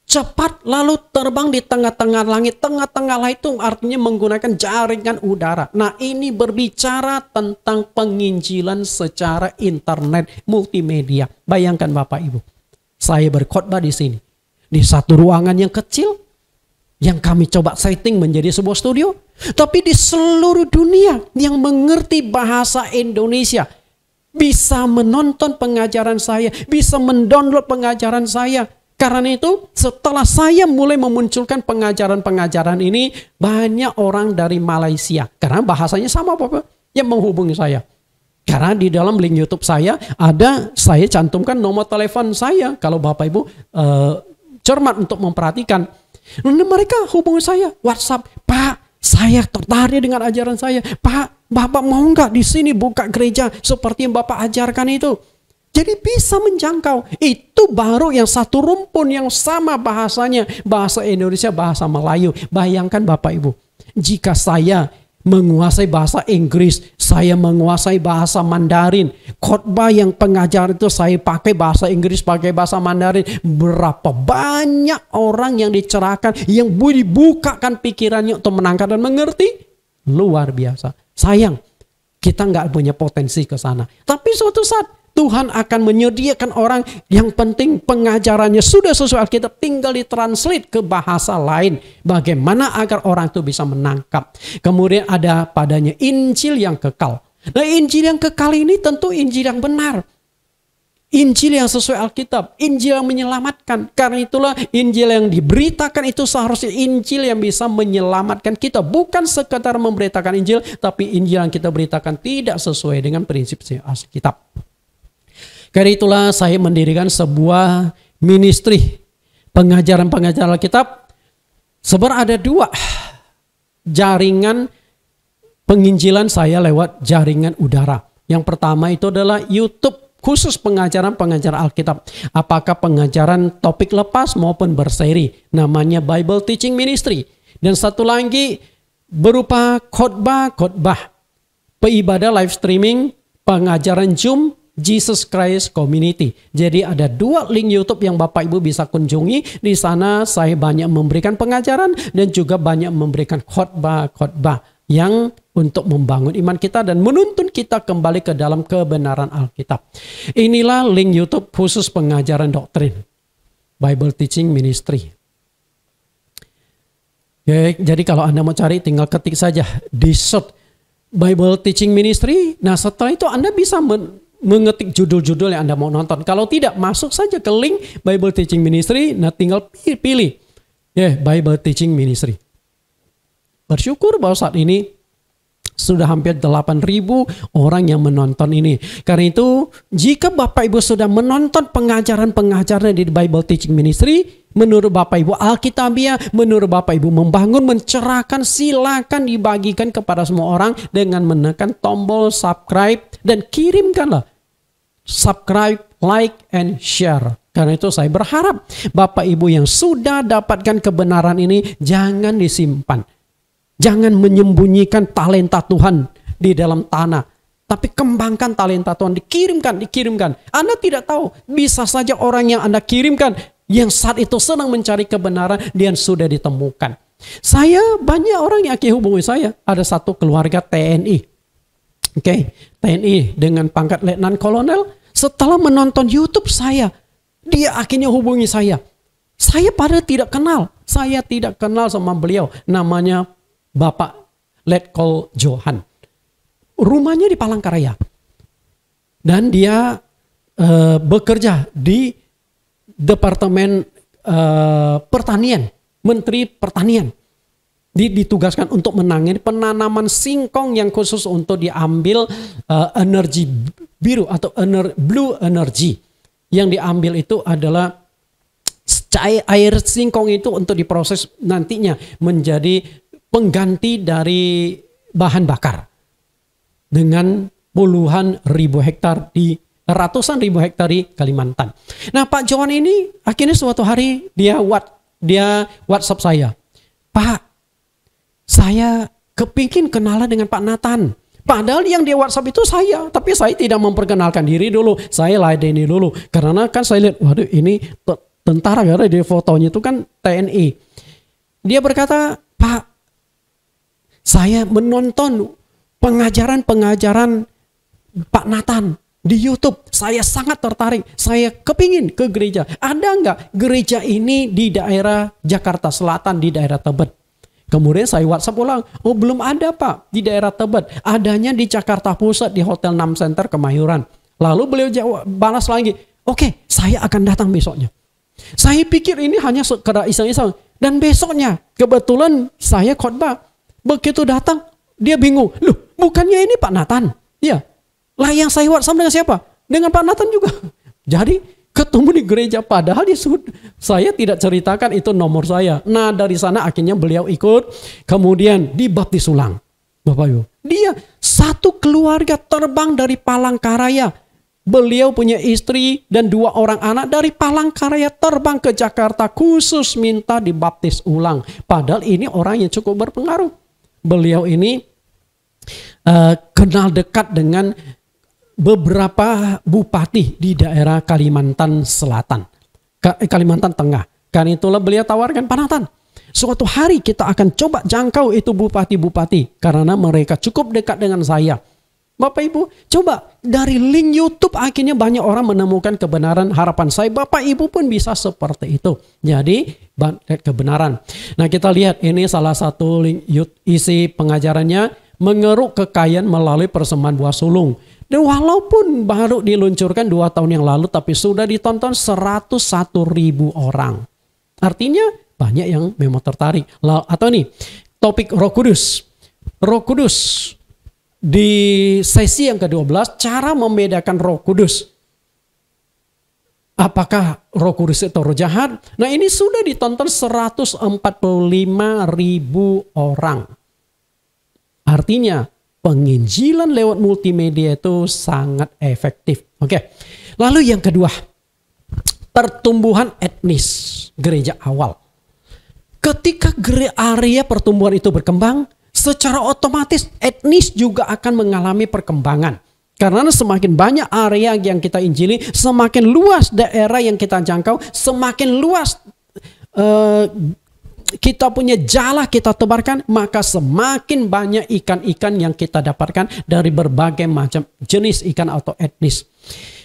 cepat lalu terbang di tengah-tengah langit. Tengah-tengah langit itu artinya menggunakan jaringan udara. Nah ini berbicara tentang penginjilan secara internet multimedia. Bayangkan Bapak Ibu. Saya berkhotbah di sini. Di satu ruangan yang kecil yang kami coba setting menjadi sebuah studio. Tapi di seluruh dunia yang mengerti bahasa Indonesia bisa menonton pengajaran saya, bisa mendownload pengajaran saya. Karena itu setelah saya mulai memunculkan pengajaran-pengajaran ini, banyak orang dari Malaysia. Karena bahasanya sama Bapak yang menghubungi saya. Karena di dalam link YouTube saya saya cantumkan nomor telepon saya. Kalau Bapak Ibu cermat untuk memperhatikan. Mereka hubungi saya WhatsApp, Pak, saya tertarik dengan ajaran saya. Pak, Bapak mau nggak di sini buka gereja seperti yang Bapak ajarkan itu? Jadi bisa menjangkau. Itu baru yang satu rumpun yang sama bahasanya. Bahasa Indonesia, bahasa Melayu. Bayangkan Bapak Ibu. Jika saya menguasai bahasa Inggris, saya menguasai bahasa Mandarin, khotbah yang pengajaran itu saya pakai bahasa Inggris, pakai bahasa Mandarin, berapa banyak orang yang dicerahkan, yang dibukakan pikirannya untuk menangkap dan mengerti? Luar biasa. Sayang, kita nggak punya potensi ke sana. Tapi suatu saat Tuhan akan menyediakan orang yang penting pengajarannya sudah sesuai Alkitab, tinggal ditranslate ke bahasa lain. Bagaimana agar orang itu bisa menangkap. Kemudian ada padanya Injil yang kekal. Nah, Injil yang kekal ini tentu Injil yang benar. Injil yang sesuai Alkitab, Injil yang menyelamatkan. Karena itulah Injil yang diberitakan itu seharusnya Injil yang bisa menyelamatkan kita. Bukan sekadar memberitakan Injil, tapi Injil yang kita beritakan tidak sesuai dengan prinsip Alkitab. Karena itulah saya mendirikan sebuah ministry pengajaran-pengajaran Alkitab. Sebenarnya ada 2 jaringan penginjilan saya lewat jaringan udara. Yang pertama itu adalah YouTube khusus pengajaran-pengajaran Alkitab. Apakah pengajaran topik lepas maupun berseri. Namanya Bible Teaching Ministry. Dan satu lagi berupa khotbah, peibadah live streaming, pengajaran Zoom, Jesus Christ Community. Jadi ada 2 link YouTube yang Bapak Ibu bisa kunjungi. Di sana saya banyak memberikan pengajaran dan juga banyak memberikan khotbah yang untuk membangun iman kita dan menuntun kita kembali ke dalam kebenaran Alkitab. Inilah link YouTube khusus pengajaran doktrin Bible Teaching Ministry. Jadi kalau Anda mau cari tinggal ketik saja di search Bible Teaching Ministry. Nah, setelah itu Anda bisa mengetik judul-judul yang Anda mau nonton. Kalau tidak, masuk saja ke link Bible Teaching Ministry. Nah, tinggal pilih Bible Teaching Ministry. Bersyukur bahwa saat ini sudah hampir 8.000 orang yang menonton ini. Karena itu, jika Bapak Ibu sudah menonton pengajaran-pengajaran di Bible Teaching Ministry, menurut Bapak Ibu Alkitabiah, menurut Bapak Ibu membangun, mencerahkan, silakan dibagikan kepada semua orang dengan menekan tombol subscribe dan kirimkanlah subscribe, like, and share. Karena itu saya berharap Bapak Ibu yang sudah dapatkan kebenaran ini jangan disimpan. Jangan menyembunyikan talenta Tuhan di dalam tanah. Tapi kembangkan talenta Tuhan, dikirimkan. Anda tidak tahu, bisa saja orang yang Anda kirimkan yang saat itu senang mencari kebenaran, dia sudah ditemukan. Saya banyak orang yang akhirnya hubungi saya. Ada satu keluarga TNI. TNI dengan pangkat letnan kolonel. Setelah menonton YouTube saya, dia akhirnya hubungi saya. Saya padahal tidak kenal. Saya tidak kenal sama beliau. Namanya Bapak Letkol Johan. Rumahnya di Palangkaraya. Dan dia bekerja di Departemen Pertanian, Menteri Pertanian. Ditugaskan untuk menangani penanaman singkong yang khusus untuk diambil energi biru atau blue energy. Yang diambil itu adalah air singkong itu untuk diproses nantinya menjadi pengganti dari bahan bakar. Dengan puluhan ribu hektar ratusan ribu hektar di Kalimantan. Nah, Pak Johan ini akhirnya suatu hari dia WhatsApp saya. Pak, saya kepingin kenalan dengan Pak Nathan. Padahal yang dia WhatsApp itu saya. Tapi saya tidak memperkenalkan diri dulu. Saya ladeni dulu. Karena kan saya lihat, waduh ini tentara. Karena di fotonya itu kan TNI. Dia berkata, Pak, saya menonton pengajaran-pengajaran Pak Nathan di YouTube. Saya sangat tertarik. Saya kepingin ke gereja. Ada nggak gereja ini di daerah Jakarta Selatan, di daerah Tebet? Kemudian saya WhatsApp ulang. Oh, belum ada Pak di daerah Tebet. Adanya di Jakarta Pusat di Hotel 6 Center Kemayoran. Lalu beliau balas lagi. Oke, saya akan datang besoknya. Saya pikir ini hanya sekedar iseng-iseng. Dan besoknya kebetulan saya khotbah. Begitu datang, dia bingung. Loh, bukannya ini Pak Nathan? Ya. Lah yang saya WhatsApp dengan siapa? Dengan Pak Nathan juga. Jadi ketemu di gereja. Padahal saya tidak ceritakan itu nomor saya. Nah, dari sana akhirnya beliau ikut. Kemudian dibaptis ulang. Bapak Ibu. Dia Satu keluarga terbang dari Palangkaraya. Beliau punya istri dan 2 orang anak dari Palangkaraya terbang ke Jakarta khusus minta dibaptis ulang. Padahal ini orang yang cukup berpengaruh. Beliau ini kenal dekat dengan beberapa bupati di daerah Kalimantan Selatan, Kalimantan Tengah. Karena itulah beliau tawarkan, Pak Nathan, suatu hari kita akan coba jangkau itu bupati-bupati karena mereka cukup dekat dengan saya. Bapak Ibu, coba dari link YouTube akhirnya banyak orang menemukan kebenaran. Harapan saya Bapak Ibu pun bisa seperti itu. Jadi kebenaran. Nah, kita lihat ini salah satu link isi pengajarannya, mengeruk kekayaan melalui persembahan buah sulung. Dan walaupun baru diluncurkan 2 tahun yang lalu, tapi sudah ditonton 101.000 orang. Artinya banyak yang memang tertarik. Atau nih, topik Roh Kudus. Roh Kudus di sesi yang ke-12, cara membedakan Roh Kudus. Apakah Roh Kudus itu roh jahat? Nah, ini sudah ditonton 145.000 orang. Artinya penginjilan lewat multimedia itu sangat efektif. Oke. Lalu yang kedua, pertumbuhan etnis gereja awal. Ketika area pertumbuhan itu berkembang, secara otomatis etnis juga akan mengalami perkembangan. Karena semakin banyak area yang kita injili, semakin luas daerah yang kita jangkau, semakin luas kita punya jala kita tebarkan, maka semakin banyak ikan-ikan yang kita dapatkan dari berbagai macam jenis ikan atau etnis.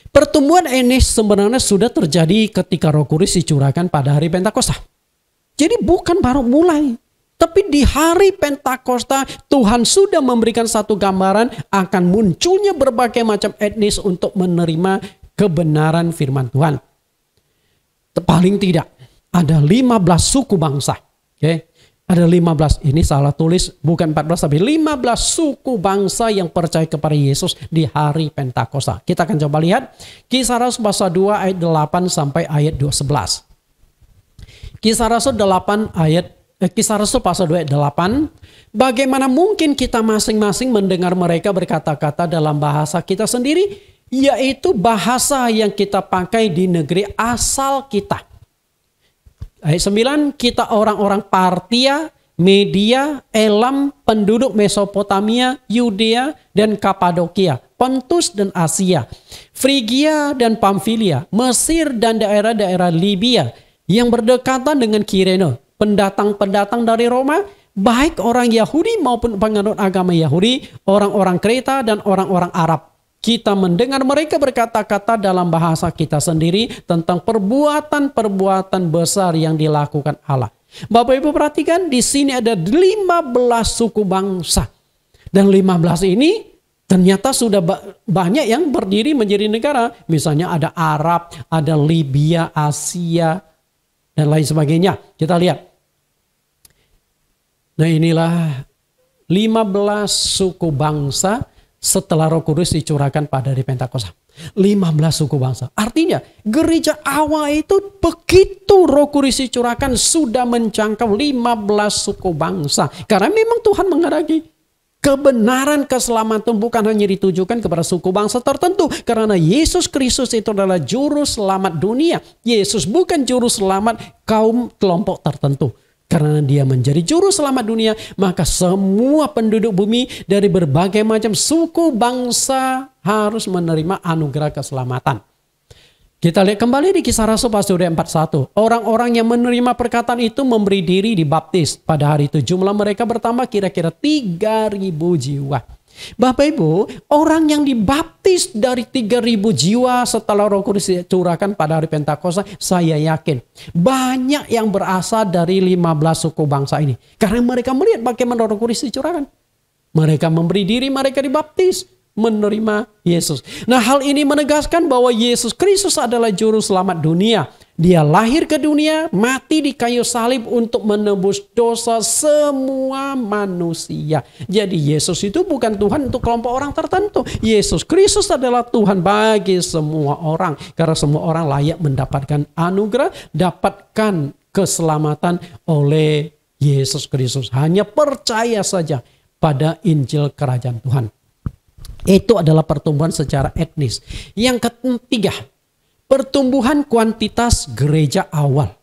Pertumbuhan etnis sebenarnya sudah terjadi ketika Roh Kudus dicurahkan pada hari Pentakosta. Jadi bukan baru mulai. Tapi di hari Pentakosta Tuhan sudah memberikan satu gambaran akan munculnya berbagai macam etnis untuk menerima kebenaran firman Tuhan. Paling tidak ada 15 suku bangsa. Oke. Ada 15, ini salah tulis, bukan 14 tapi 15 suku bangsa yang percaya kepada Yesus di hari Pentakosta. Kita akan coba lihat Kisah Rasul pasal 2 ayat 8 sampai ayat 11. Kisah Rasul Kisah Rasul pasal 2 ayat 8. Bagaimana mungkin kita masing-masing mendengar mereka berkata-kata dalam bahasa kita sendiri, yaitu bahasa yang kita pakai di negeri asal kita. Ayat 9, kita orang-orang Partia, Media, Elam, penduduk Mesopotamia, Yudea dan Kapadokia, Pontus dan Asia, Frigia dan Pamfilia, Mesir dan daerah-daerah Libya yang berdekatan dengan Kirene, pendatang-pendatang dari Roma, baik orang Yahudi maupun penganut agama Yahudi, orang-orang Kreta dan orang-orang Arab. Kita mendengar mereka berkata-kata dalam bahasa kita sendiri tentang perbuatan-perbuatan besar yang dilakukan Allah. Bapak Ibu perhatikan, di sini ada 15 suku bangsa. Dan 15 ini ternyata sudah banyak yang berdiri menjadi negara. Misalnya ada Arab, ada Libya, Asia, dan lain sebagainya. Kita lihat. Nah, inilah 15 suku bangsa setelah Roh Kudus dicurahkan pada hari Pentakosta. 15 suku bangsa. Artinya gereja awal itu begitu Roh Kudus dicurahkan sudah menjangkau 15 suku bangsa. Karena memang Tuhan menghendaki kebenaran keselamatan bukan hanya ditujukan kepada suku bangsa tertentu. Karena Yesus Kristus itu adalah juru selamat dunia. Yesus bukan juru selamat kaum kelompok tertentu. Karena dia menjadi juru selamat dunia, maka semua penduduk bumi dari berbagai macam suku bangsa harus menerima anugerah keselamatan. Kita lihat kembali di Kisah Rasul pasal 41. Orang-orang yang menerima perkataan itu memberi diri dibaptis. Pada hari itu jumlah mereka bertambah kira-kira 3.000 jiwa. Bapak Ibu, orang yang dibaptis dari 3.000 jiwa setelah Roh Kudus dicurahkan pada hari Pentakosta, saya yakin banyak yang berasal dari 15 suku bangsa ini. Karena mereka melihat bagaimana Roh Kudus dicurahkan. Mereka memberi diri, mereka dibaptis, menerima Yesus. Nah, hal ini menegaskan bahwa Yesus Kristus adalah juru selamat dunia. Dia lahir ke dunia, mati di kayu salib untuk menebus dosa semua manusia. Jadi Yesus itu bukan Tuhan untuk kelompok orang tertentu. Yesus Kristus adalah Tuhan bagi semua orang. Karena semua orang layak mendapatkan anugerah, dapatkan keselamatan oleh Yesus Kristus. Hanya percaya saja pada Injil Kerajaan Tuhan. Itu adalah pertumbuhan secara etnis. Yang ketiga, pertumbuhan kuantitas gereja awal.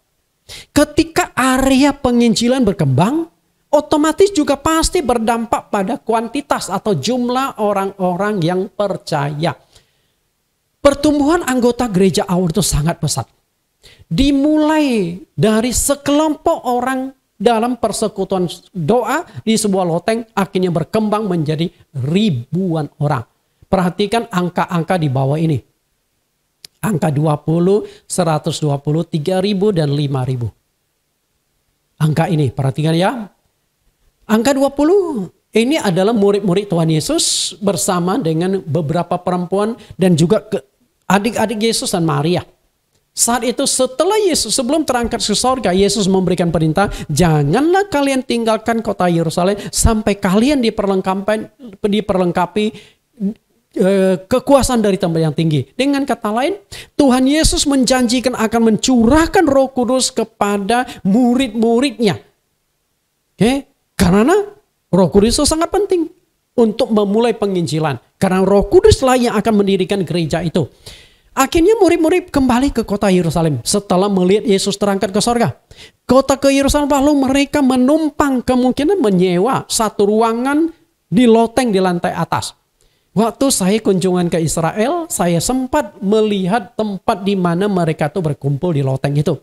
Ketika area penginjilan berkembang, otomatis juga pasti berdampak pada kuantitas atau jumlah orang-orang yang percaya. Pertumbuhan anggota gereja awal itu sangat pesat. Dimulai dari sekelompok orang dalam persekutuan doa di sebuah loteng, akhirnya berkembang menjadi ribuan orang. Perhatikan angka-angka di bawah ini. Angka 20, 120, 3.000 dan 5.000. Angka ini, perhatikan ya. Angka 20 ini adalah murid-murid Tuhan Yesus bersama dengan beberapa perempuan dan juga adik-adik Yesus dan Maria. Saat itu setelah Yesus, sebelum terangkat ke surga, Yesus memberikan perintah, janganlah kalian tinggalkan kota Yerusalem sampai kalian diperlengkapi kekuasaan dari tempat yang tinggi. Dengan kata lain, Tuhan Yesus menjanjikan akan mencurahkan Roh Kudus kepada murid-muridnya. Karena Roh Kudus itu sangat penting untuk memulai penginjilan. Karena Roh Kuduslah yang akan mendirikan gereja itu. Akhirnya murid-murid kembali ke kota Yerusalem setelah melihat Yesus terangkat ke sorga. Kota ke Yerusalem, lalu mereka menumpang, kemungkinan menyewa satu ruangan di loteng di lantai atas. Waktu saya kunjungan ke Israel, saya sempat melihat tempat di mana mereka itu berkumpul di loteng itu.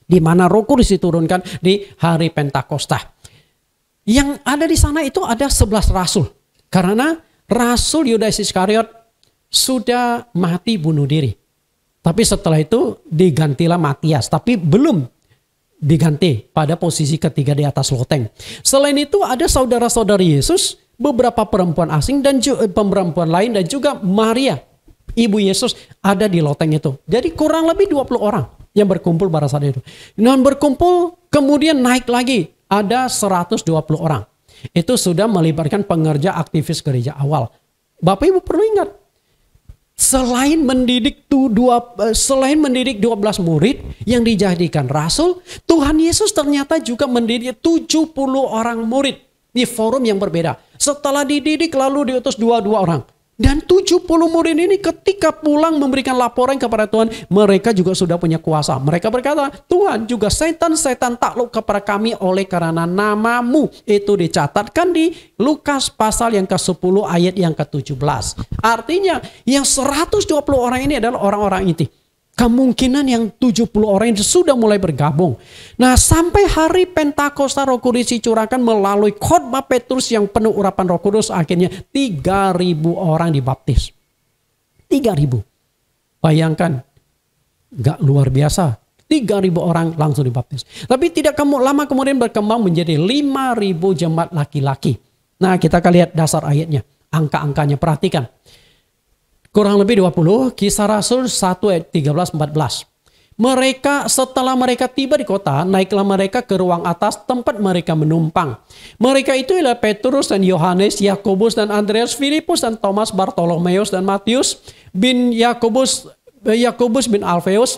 Di mana Roh Kudus diturunkan di hari Pentakosta. Yang ada di sana itu ada 11 rasul. Karena Rasul Yudas Iskariot sudah mati bunuh diri. Tapi setelah itu digantilah Matias. Tapi belum diganti pada posisi ketiga di atas loteng. Selain itu ada saudara-saudari Yesus, beberapa perempuan asing dan perempuan lain dan juga Maria, ibu Yesus ada di loteng itu. Jadi kurang lebih 20 orang yang berkumpul pada saat itu. Dan berkumpul kemudian naik lagi ada 120 orang. Itu sudah melibatkan pengerja aktivis gereja awal. Bapak Ibu perlu ingat, selain mendidik 12 murid yang dijadikan rasul, Tuhan Yesus ternyata juga mendidik 70 orang murid di forum yang berbeda. Setelah dididik lalu diutus 22 orang. Dan 70 murid ini ketika pulang memberikan laporan kepada Tuhan, mereka juga sudah punya kuasa. Mereka berkata, Tuhan juga setan-setan takluk kepada kami oleh karena namamu. Itu dicatatkan di Lukas pasal yang ke-10 ayat yang ke-17. Artinya yang 120 orang ini adalah orang-orang inti. Kemungkinan yang 70 orang itu sudah mulai bergabung. Nah, sampai hari Pentakosta Roh Kudus dicurahkan melalui khotbah Petrus yang penuh urapan Roh Kudus, akhirnya 3.000 orang dibaptis. 3.000. Bayangkan, gak luar biasa. 3.000 orang langsung dibaptis. Tapi tidak lama kemudian berkembang menjadi 5.000 jemaat laki-laki. Nah, kita akan lihat dasar ayatnya. Angka-angkanya, perhatikan. Kurang lebih 20, Kisah Rasul 1 ayat 13-14. Mereka setelah mereka tiba di kota, naiklah mereka ke ruang atas tempat mereka menumpang. Mereka itu ialah Petrus dan Yohanes, Yakobus dan Andreas, Filipus dan Thomas, Bartolomeus dan Matius, bin Yakobus bin Alfeus,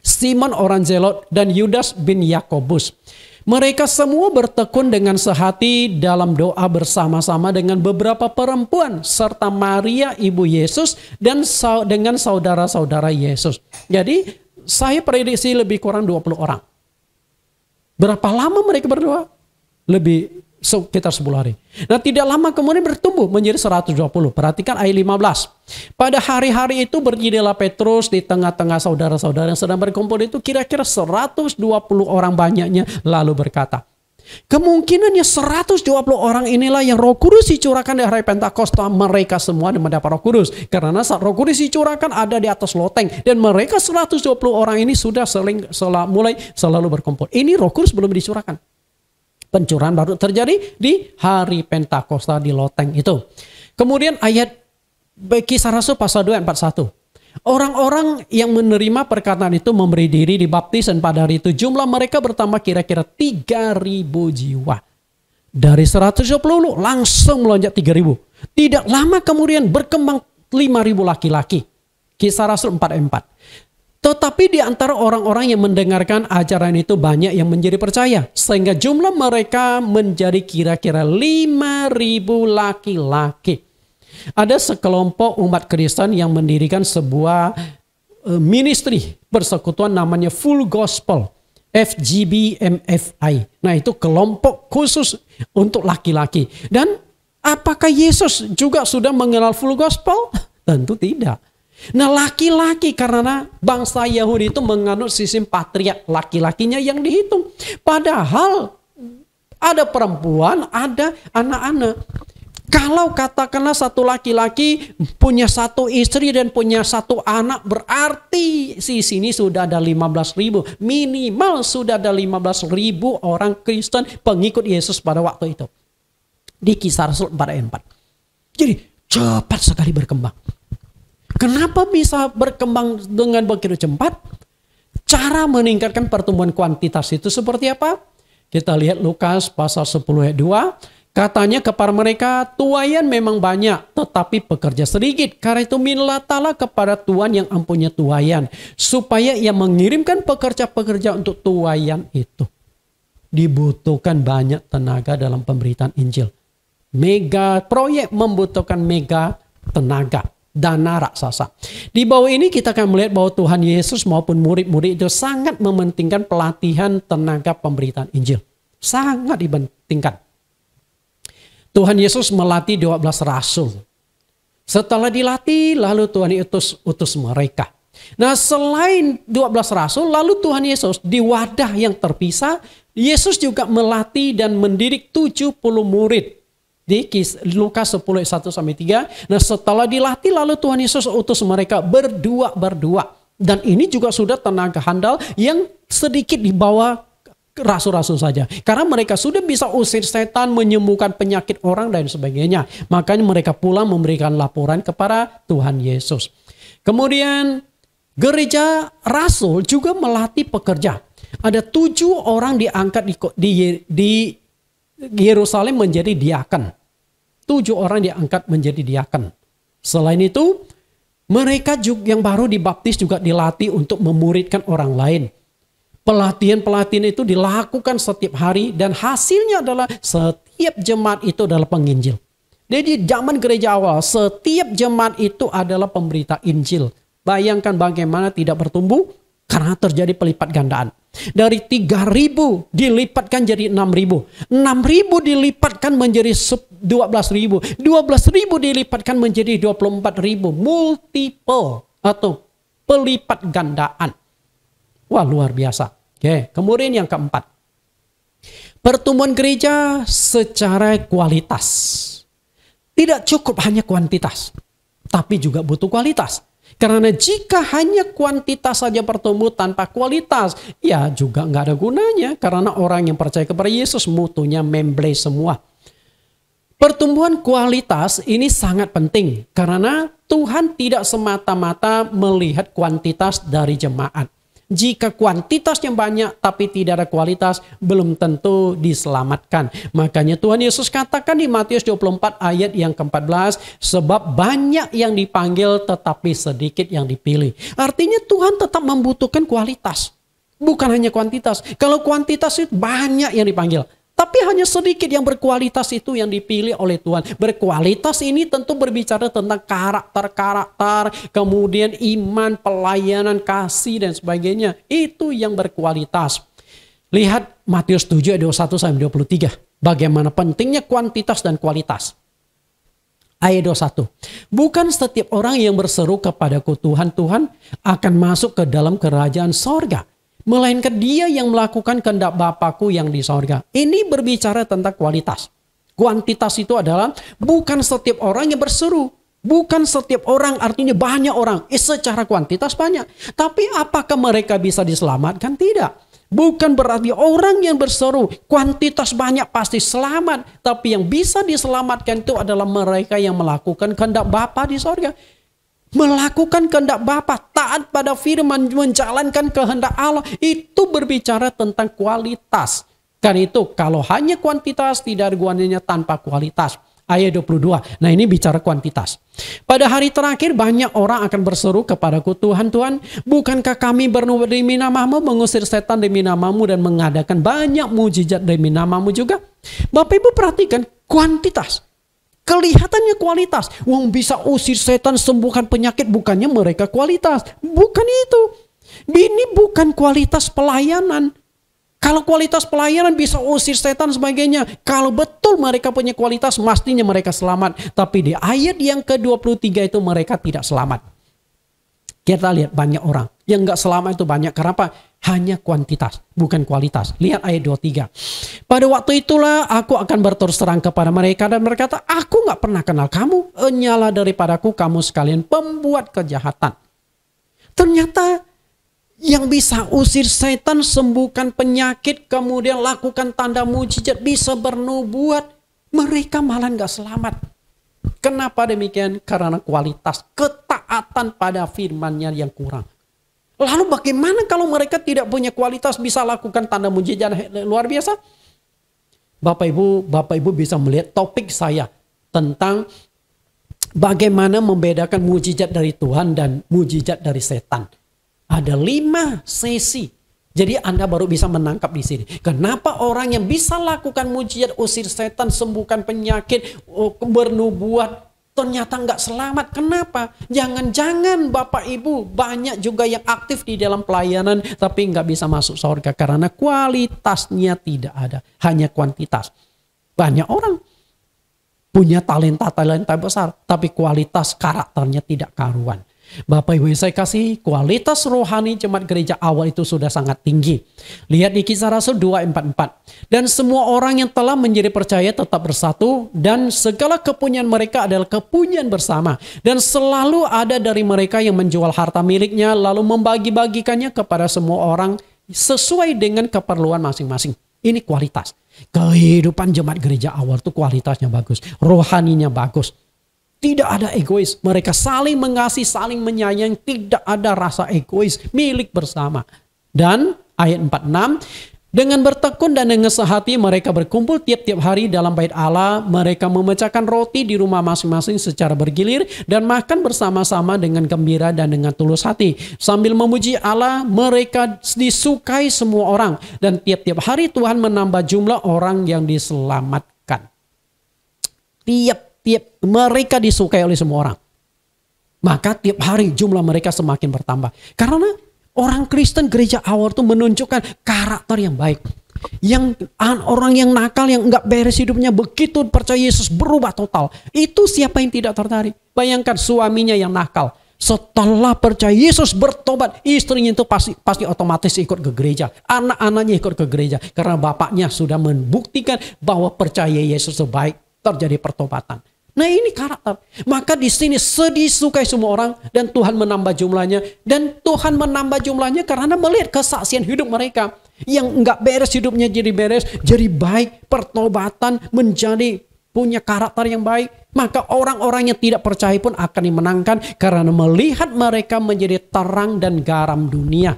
Simon orang Zelot dan Yudas bin Yakobus. Mereka semua bertekun dengan sehati dalam doa bersama-sama dengan beberapa perempuan serta Maria ibu Yesus dan dengan saudara-saudara Yesus. Jadi saya prediksi lebih kurang 20 orang. Berapa lama mereka berdoa? Lebih sekitar 10 hari. Nah, tidak lama kemudian bertumbuh menjadi 120. Perhatikan ayat 15. Pada hari-hari itu berdirilah Petrus di tengah-tengah saudara-saudara yang sedang berkumpul itu, kira-kira 120 orang banyaknya, lalu berkata, kemungkinannya 120 orang inilah yang Roh Kudus dicurahkan di hari Pentakosta. Mereka semua mendapat Roh Kudus. Karena saat Roh Kudus dicurahkan ada di atas loteng. Dan mereka 120 orang ini sudah mulai selalu berkumpul. Ini Roh Kudus belum dicurahkan. Pencurahan baru terjadi di hari Pentakosta di loteng itu. Kemudian ayat Kisah Rasul pasal 2 ayat 41. Orang-orang yang menerima perkataan itu memberi diri dibaptis, dan pada hari itu jumlah mereka bertambah kira-kira 3.000 jiwa. Dari 120 langsung melonjak 3.000. Tidak lama kemudian berkembang 5.000 laki-laki. Kisah Rasul 4 ayat 4. Tetapi di antara orang-orang yang mendengarkan ajaran itu banyak yang menjadi percaya. Sehingga jumlah mereka menjadi kira-kira 5.000 laki-laki. Ada sekelompok umat Kristen yang mendirikan sebuah ministry persekutuan namanya Full Gospel. FGBMFI. Nah, itu kelompok khusus untuk laki-laki. Dan apakah Yesus juga sudah mengenal Full Gospel? Tentu tidak. Nah, laki-laki, karena bangsa Yahudi itu menganut sistem patriark, laki-lakinya yang dihitung. Padahal ada perempuan, ada anak-anak. Kalau katakanlah satu laki-laki punya satu istri dan punya satu anak, berarti di sini sudah ada 15.000. Minimal sudah ada 15.000 orang Kristen pengikut Yesus pada waktu itu. Di Kisah Rasul 4 ayat 4. Jadi cepat sekali berkembang. Kenapa bisa berkembang dengan begitu cepat? Cara meningkatkan pertumbuhan kuantitas itu seperti apa? Kita lihat Lukas pasal 10 ayat 2. Katanya kepada mereka, tuaian memang banyak, tetapi pekerja sedikit. Karena itu mintalah kepada Tuhan yang mempunyai tuaian, supaya ia mengirimkan pekerja-pekerja untuk tuaian itu. Dibutuhkan banyak tenaga dalam pemberitaan Injil. Mega proyek membutuhkan mega tenaga. Dana raksasa. Di bawah ini kita akan melihat bahwa Tuhan Yesus maupun murid-murid itu sangat mementingkan pelatihan tenaga pemberitaan Injil. Sangat dipentingkan. Tuhan Yesus melatih 12 rasul. Setelah dilatih, lalu Tuhan utus mereka. Nah, selain 12 rasul, lalu Tuhan Yesus di wadah yang terpisah, Yesus juga melatih dan mendidik 70 murid. Di Lukas 10 ayat 1-3. Nah, setelah dilatih lalu Tuhan Yesus utus mereka berdua. Dan ini juga sudah tenaga handal yang sedikit di bawah rasul-rasul saja. Karena mereka sudah bisa usir setan, menyembuhkan penyakit orang dan sebagainya. Makanya mereka pulang memberikan laporan kepada Tuhan Yesus. Kemudian gereja rasul juga melatih pekerja. Ada 7 orang diangkat di Yerusalem menjadi diaken. 7 orang diangkat menjadi diaken. Selain itu, mereka juga yang baru dibaptis juga dilatih untuk memuridkan orang lain. Pelatihan-pelatihan itu dilakukan setiap hari dan hasilnya adalah setiap jemaat itu adalah penginjil. Jadi zaman gereja awal, setiap jemaat itu adalah pemberita Injil. Bayangkan bagaimana tidak bertumbuh karena terjadi pelipat gandaan. Dari 3.000 dilipatkan jadi 6.000. 6.000 dilipatkan menjadi 12.000. 12.000 dilipatkan menjadi 24.000. Multiple atau pelipat gandaan. Wah, luar biasa. Oke, kemudian yang keempat. Pertumbuhan gereja secara kualitas. Tidak cukup hanya kuantitas, tapi juga butuh kualitas. Karena jika hanya kuantitas saja bertumbuh tanpa kualitas, ya juga nggak ada gunanya. Karena orang yang percaya kepada Yesus mutunya membleh semua. Pertumbuhan kualitas ini sangat penting. Karena Tuhan tidak semata-mata melihat kuantitas dari jemaat. Jika kuantitasnya banyak tapi tidak ada kualitas, belum tentu diselamatkan. Makanya Tuhan Yesus katakan di Matius 24 ayat yang ke-14, sebab banyak yang dipanggil tetapi sedikit yang dipilih. Artinya Tuhan tetap membutuhkan kualitas, bukan hanya kuantitas. Kalau kuantitas itu banyak yang dipanggil, tapi hanya sedikit yang berkualitas itu yang dipilih oleh Tuhan. Berkualitas ini tentu berbicara tentang karakter, kemudian iman, pelayanan, kasih dan sebagainya. Itu yang berkualitas. Lihat Matius 7 ayat 21-23. Bagaimana pentingnya kuantitas dan kualitas. Ayat 21. Bukan setiap orang yang berseru kepadaku Tuhan, Tuhan akan masuk ke dalam kerajaan sorga. Melainkan dia yang melakukan kehendak Bapakku yang di sorga. Ini berbicara tentang kualitas. Kuantitas itu adalah bukan setiap orang yang berseru. Bukan setiap orang artinya banyak orang. Secara kuantitas banyak. Tapi apakah mereka bisa diselamatkan? Tidak. Bukan berarti orang yang berseru kuantitas banyak pasti selamat. Tapi yang bisa diselamatkan itu adalah mereka yang melakukan kehendak Bapa di sorga. Melakukan kehendak Bapa, taat pada firman, menjalankan kehendak Allah, itu berbicara tentang kualitas. Karena itu kalau hanya kuantitas tidak ada gunanya tanpa kualitas. ayat 22. Nah ini bicara kuantitas. Pada hari terakhir banyak orang akan berseru kepadaku, Tuhan, Tuhan, bukankah kami bernubuat demi namamu, mengusir setan demi namamu, dan mengadakan banyak mujizat demi namamu juga? Bapak Ibu perhatikan kuantitas. Kelihatannya kualitas. Wong bisa usir setan, sembuhkan penyakit, bukannya mereka kualitas. Bukan itu. Ini bukan kualitas pelayanan. Kalau kualitas pelayanan bisa usir setan sebagainya. Kalau betul mereka punya kualitas, mestinya mereka selamat. Tapi di ayat yang ke-23 itu mereka tidak selamat. Kita lihat banyak orang yang gak selamat itu banyak. Karena apa? Hanya kuantitas, bukan kualitas. Lihat ayat 23. Pada waktu itulah aku akan berterus terang kepada mereka dan berkata, aku gak pernah kenal kamu. Enyalah daripadaku kamu sekalian pembuat kejahatan. Ternyata yang bisa usir setan, sembuhkan penyakit, kemudian lakukan tanda mujizat, bisa bernubuat, mereka malah gak selamat. Kenapa demikian? Karena kualitas ketaatan pada firman-Nya yang kurang. Lalu bagaimana kalau mereka tidak punya kualitas bisa lakukan tanda mujizat luar biasa? Bapak Ibu bisa melihat topik saya tentang bagaimana membedakan mujizat dari Tuhan dan mujizat dari setan. Ada 5 sesi. Jadi Anda baru bisa menangkap di sini. Kenapa orang yang bisa lakukan mujizat, usir setan, sembuhkan penyakit, bernubuat, ternyata nggak selamat. Kenapa? Jangan-jangan Bapak Ibu banyak juga yang aktif di dalam pelayanan tapi nggak bisa masuk surga karena kualitasnya tidak ada. Hanya kuantitas. Banyak orang punya talenta besar tapi kualitas karakternya tidak karuan. Bapak Ibu yang saya kasih, kualitas rohani jemaat gereja awal itu sudah sangat tinggi. Lihat di Kisah Rasul 2:44. Dan semua orang yang telah menjadi percaya tetap bersatu, dan segala kepunyaan mereka adalah kepunyaan bersama. Dan selalu ada dari mereka yang menjual harta miliknya lalu membagi-bagikannya kepada semua orang sesuai dengan keperluan masing-masing. Ini kualitas. Kehidupan jemaat gereja awal itu kualitasnya bagus, rohaninya bagus. Tidak ada egois. Mereka saling mengasihi, saling menyayangi. Tidak ada rasa egois. Milik bersama. Dan ayat 46. Dengan bertekun dan dengan sehati mereka berkumpul tiap-tiap hari dalam bait Allah. Mereka memecahkan roti di rumah masing-masing secara bergilir. Dan makan bersama-sama dengan gembira dan dengan tulus hati. Sambil memuji Allah, mereka disukai semua orang. Dan tiap-tiap hari Tuhan menambah jumlah orang yang diselamatkan. Tiap mereka disukai oleh semua orang. Maka tiap hari jumlah mereka semakin bertambah. Karena orang Kristen gereja awal itu menunjukkan karakter yang baik. Yang orang yang nakal, yang enggak beres hidupnya, begitu percaya Yesus berubah total. Itu siapa yang tidak tertarik? Bayangkan suaminya yang nakal. Setelah percaya Yesus bertobat, istrinya itu pasti otomatis ikut ke gereja. Anak-anaknya ikut ke gereja. Karena bapaknya sudah membuktikan bahwa percaya Yesus sebaik, terjadi pertobatan. Nah ini karakter. Maka di sini disukai semua orang dan Tuhan menambah jumlahnya. Dan Tuhan menambah jumlahnya karena melihat kesaksian hidup mereka. Yang enggak beres hidupnya jadi beres, jadi baik, pertobatan, menjadi punya karakter yang baik. Maka orang-orang yang tidak percaya pun akan dimenangkan karena melihat mereka menjadi terang dan garam dunia.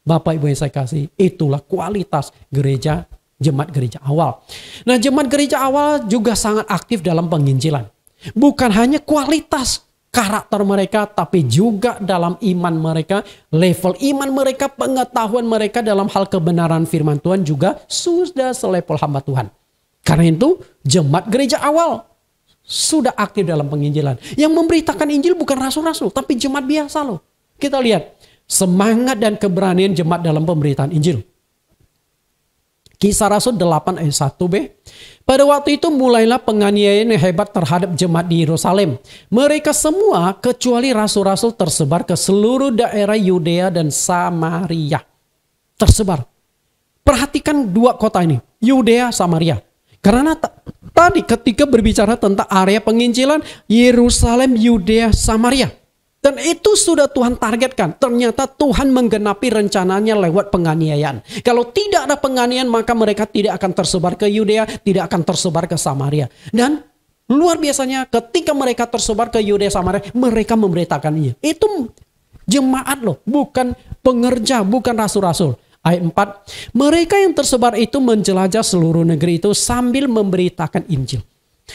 Bapak Ibu yang saya kasih, itulah kualitas gereja, jemaat gereja awal. Nah, jemaat gereja awal juga sangat aktif dalam penginjilan. Bukan hanya kualitas karakter mereka, tapi juga dalam iman mereka, level iman mereka, pengetahuan mereka dalam hal kebenaran firman Tuhan juga sudah selevel hamba Tuhan. Karena itu, jemaat gereja awal sudah aktif dalam penginjilan. Yang memberitakan Injil bukan rasul-rasul, tapi jemaat biasa loh. Kita lihat semangat dan keberanian jemaat dalam pemberitaan Injil. Kisah Rasul 8 ayat 1b. Pada waktu itu mulailah penganiayaan yang hebat terhadap jemaat di Yerusalem. Mereka semua kecuali rasul-rasul tersebar ke seluruh daerah Yudea dan Samaria. Tersebar. Perhatikan dua kota ini. Yudea, Samaria. Karena tadi ketika berbicara tentang area penginjilan, Yerusalem, Yudea, Samaria. Dan itu sudah Tuhan targetkan. Ternyata Tuhan menggenapi rencananya lewat penganiayaan. Kalau tidak ada penganiayaan, maka mereka tidak akan tersebar ke Yudea, tidak akan tersebar ke Samaria. Dan luar biasanya ketika mereka tersebar ke Yudea, Samaria, mereka memberitakannya. Itu jemaat loh, bukan pengerja, bukan rasul-rasul. Ayat 4, mereka yang tersebar itu menjelajah seluruh negeri itu sambil memberitakan Injil.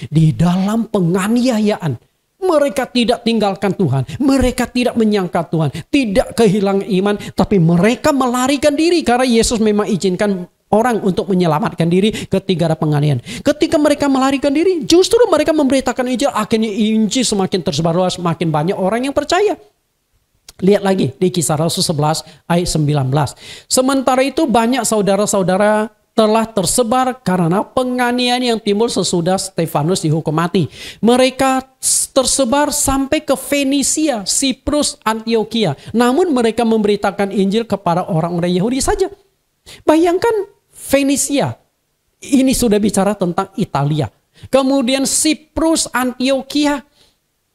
Di dalam penganiayaan, mereka tidak tinggalkan Tuhan. Mereka tidak menyangka Tuhan. Tidak kehilangan iman. Tapi mereka melarikan diri. Karena Yesus memang izinkan orang untuk menyelamatkan diri ketika ada penganiayaan. Ketika mereka melarikan diri, justru mereka memberitakan Injil. Akhirnya Injil semakin tersebar luas. Semakin banyak orang yang percaya. Lihat lagi di Kisah Rasul 11 ayat 19. Sementara itu banyak saudara-saudara telah tersebar karena penganiayaan yang timbul sesudah Stefanus dihukum mati. Mereka tersebar sampai ke Fenisia, Siprus, Antioquia. Namun mereka memberitakan Injil kepada orang-orang Yahudi saja. Bayangkan Fenisia, ini sudah bicara tentang Italia. Kemudian Siprus, Antioquia,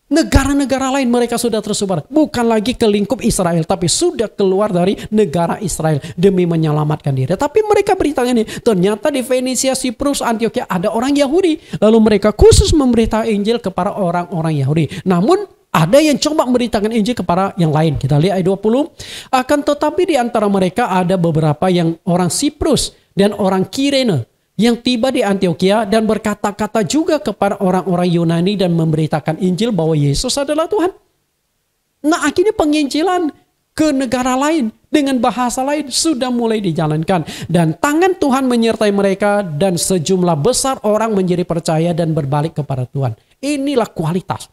negara-negara lain mereka sudah tersebar. Bukan lagi ke lingkup Israel, tapi sudah keluar dari negara Israel demi menyelamatkan diri. Tapi mereka beritakan ini, ternyata di Fenisia, Siprus, Antioquia ada orang Yahudi. Lalu mereka khusus memberitakan Injil kepada orang-orang Yahudi. Namun ada yang coba memberitakan Injil kepada yang lain. Kita lihat ayat 20. Akan tetapi di antara mereka ada beberapa yang orang Siprus dan orang Kirene yang tiba di Antioquia dan berkata-kata juga kepada orang-orang Yunani dan memberitakan Injil bahwa Yesus adalah Tuhan. Nah, akhirnya penginjilan ke negara lain dengan bahasa lain sudah mulai dijalankan. Dan tangan Tuhan menyertai mereka dan sejumlah besar orang menjadi percaya dan berbalik kepada Tuhan. Inilah kualitas.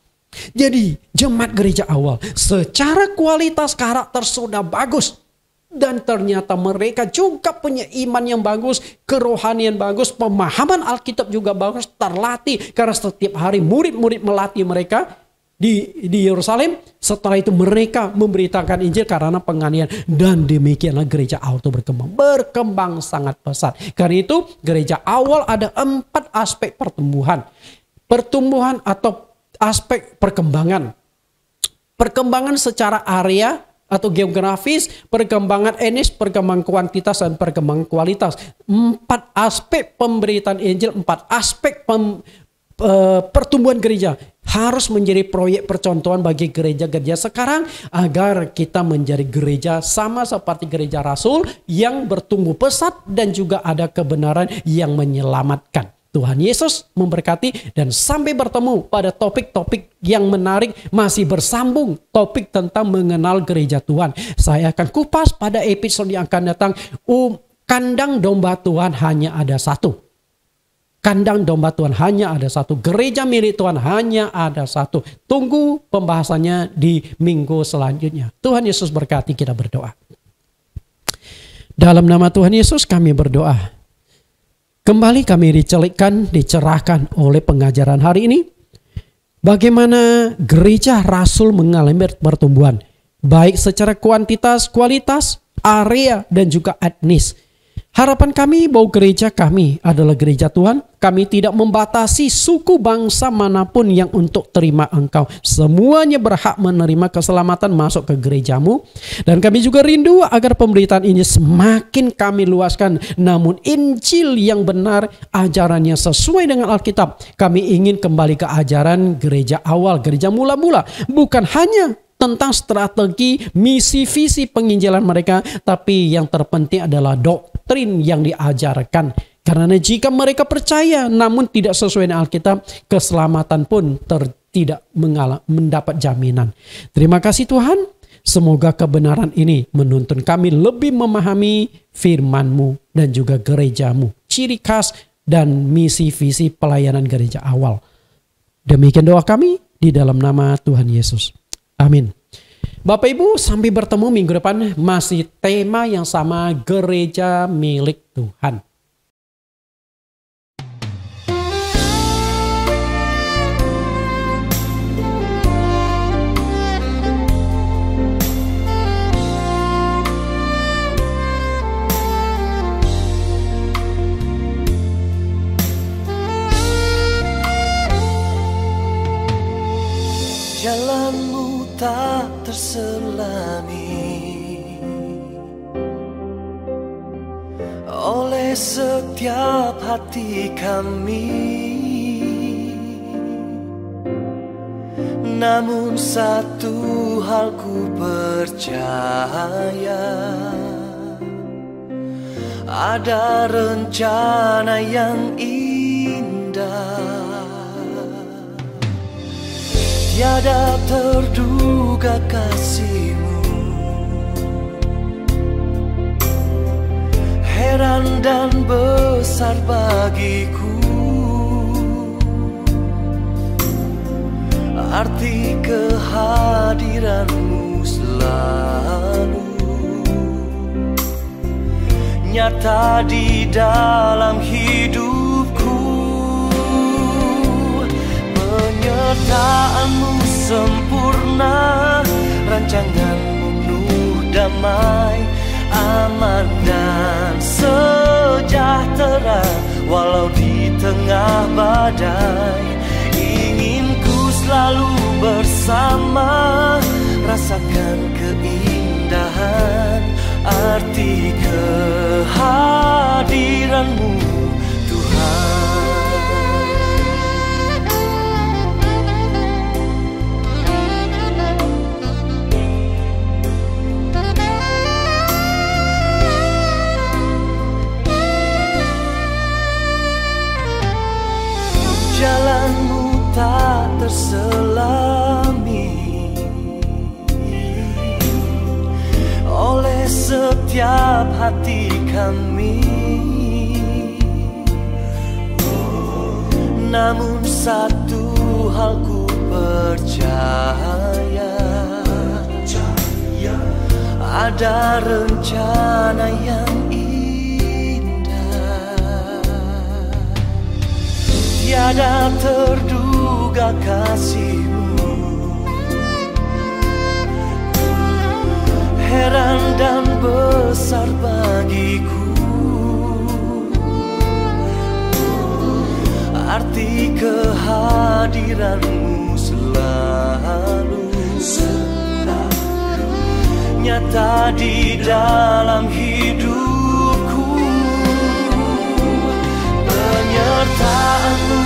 Jadi jemaat gereja awal secara kualitas karakter sudah bagus. Dan ternyata mereka juga punya iman yang bagus, kerohanian bagus, pemahaman Alkitab juga bagus, terlatih. Karena setiap hari murid-murid melatih mereka di Yerusalem. Setelah itu mereka memberitakan Injil karena penganiayaan. Dan demikianlah gereja awal itu berkembang sangat pesat. Karena itu gereja awal ada 4 aspek pertumbuhan. Pertumbuhan atau aspek perkembangan. Perkembangan secara area atau geografis, perkembangan etnis, perkembangan kuantitas, dan perkembangan kualitas. 4 aspek pemberitaan Injil, 4 aspek pertumbuhan gereja harus menjadi proyek percontohan bagi gereja-gereja sekarang agar kita menjadi gereja sama seperti gereja Rasul yang bertumbuh pesat dan juga ada kebenaran yang menyelamatkan. Tuhan Yesus memberkati dan sampai bertemu pada topik-topik yang menarik masih bersambung topik tentang mengenal gereja Tuhan. Saya akan kupas pada episode yang akan datang. Kandang domba Tuhan hanya ada satu. Kandang domba Tuhan hanya ada satu. Gereja milik Tuhan hanya ada satu. Tunggu pembahasannya di minggu selanjutnya. Tuhan Yesus berkati, kita berdoa. Dalam nama Tuhan Yesus kami berdoa. Kembali kami dicerahkan oleh pengajaran hari ini. Bagaimana gereja Rasul mengalami pertumbuhan. Baik secara kuantitas, kualitas, area, dan juga etnis. Harapan kami bahwa gereja kami adalah gereja Tuhan. Kami tidak membatasi suku bangsa manapun yang untuk terima Engkau. Semuanya berhak menerima keselamatan masuk ke gerejamu. Dan kami juga rindu agar pemberitaan ini semakin kami luaskan. Namun Injil yang benar, ajarannya sesuai dengan Alkitab. Kami ingin kembali ke ajaran gereja awal, gereja mula-mula. Bukan hanya tentang strategi, misi, visi penginjilan mereka. Tapi yang terpenting adalah doktrin yang diajarkan. Karena jika mereka percaya namun tidak sesuai dengan Alkitab, keselamatan pun tidak mendapat jaminan. Terima kasih Tuhan. Semoga kebenaran ini menuntun kami lebih memahami firman-Mu dan juga gereja-Mu. Ciri khas dan misi visi pelayanan gereja awal. Demikian doa kami di dalam nama Tuhan Yesus. Amin. Bapak Ibu, sampai bertemu minggu depan masih tema yang sama, gereja milik Tuhan. Jalanmu tak terselami oleh setiap hati kami. Namun satu hal ku percaya, ada rencana yang indah Tiada terduga kasih-Mu, heran dan besar bagiku. Arti kehadiran-Mu selalu nyata di dalam hidupku. Penyertaan-Mu sempurna, rancangan-Mu penuh damai, aman dan sejahtera walau di tengah badai. Ingin ku selalu bersama, rasakan keindahan arti kehadiran-Mu, Tuhan. Jalan-Mu tak terselami oleh setiap hati kami. Namun satu hal ku percaya, ada rencana yang tiada terduga kasih-Mu, heran dan besar bagiku. Arti kehadiran-Mu selalu nyata di dalam hidupku. Penyertaan-Mu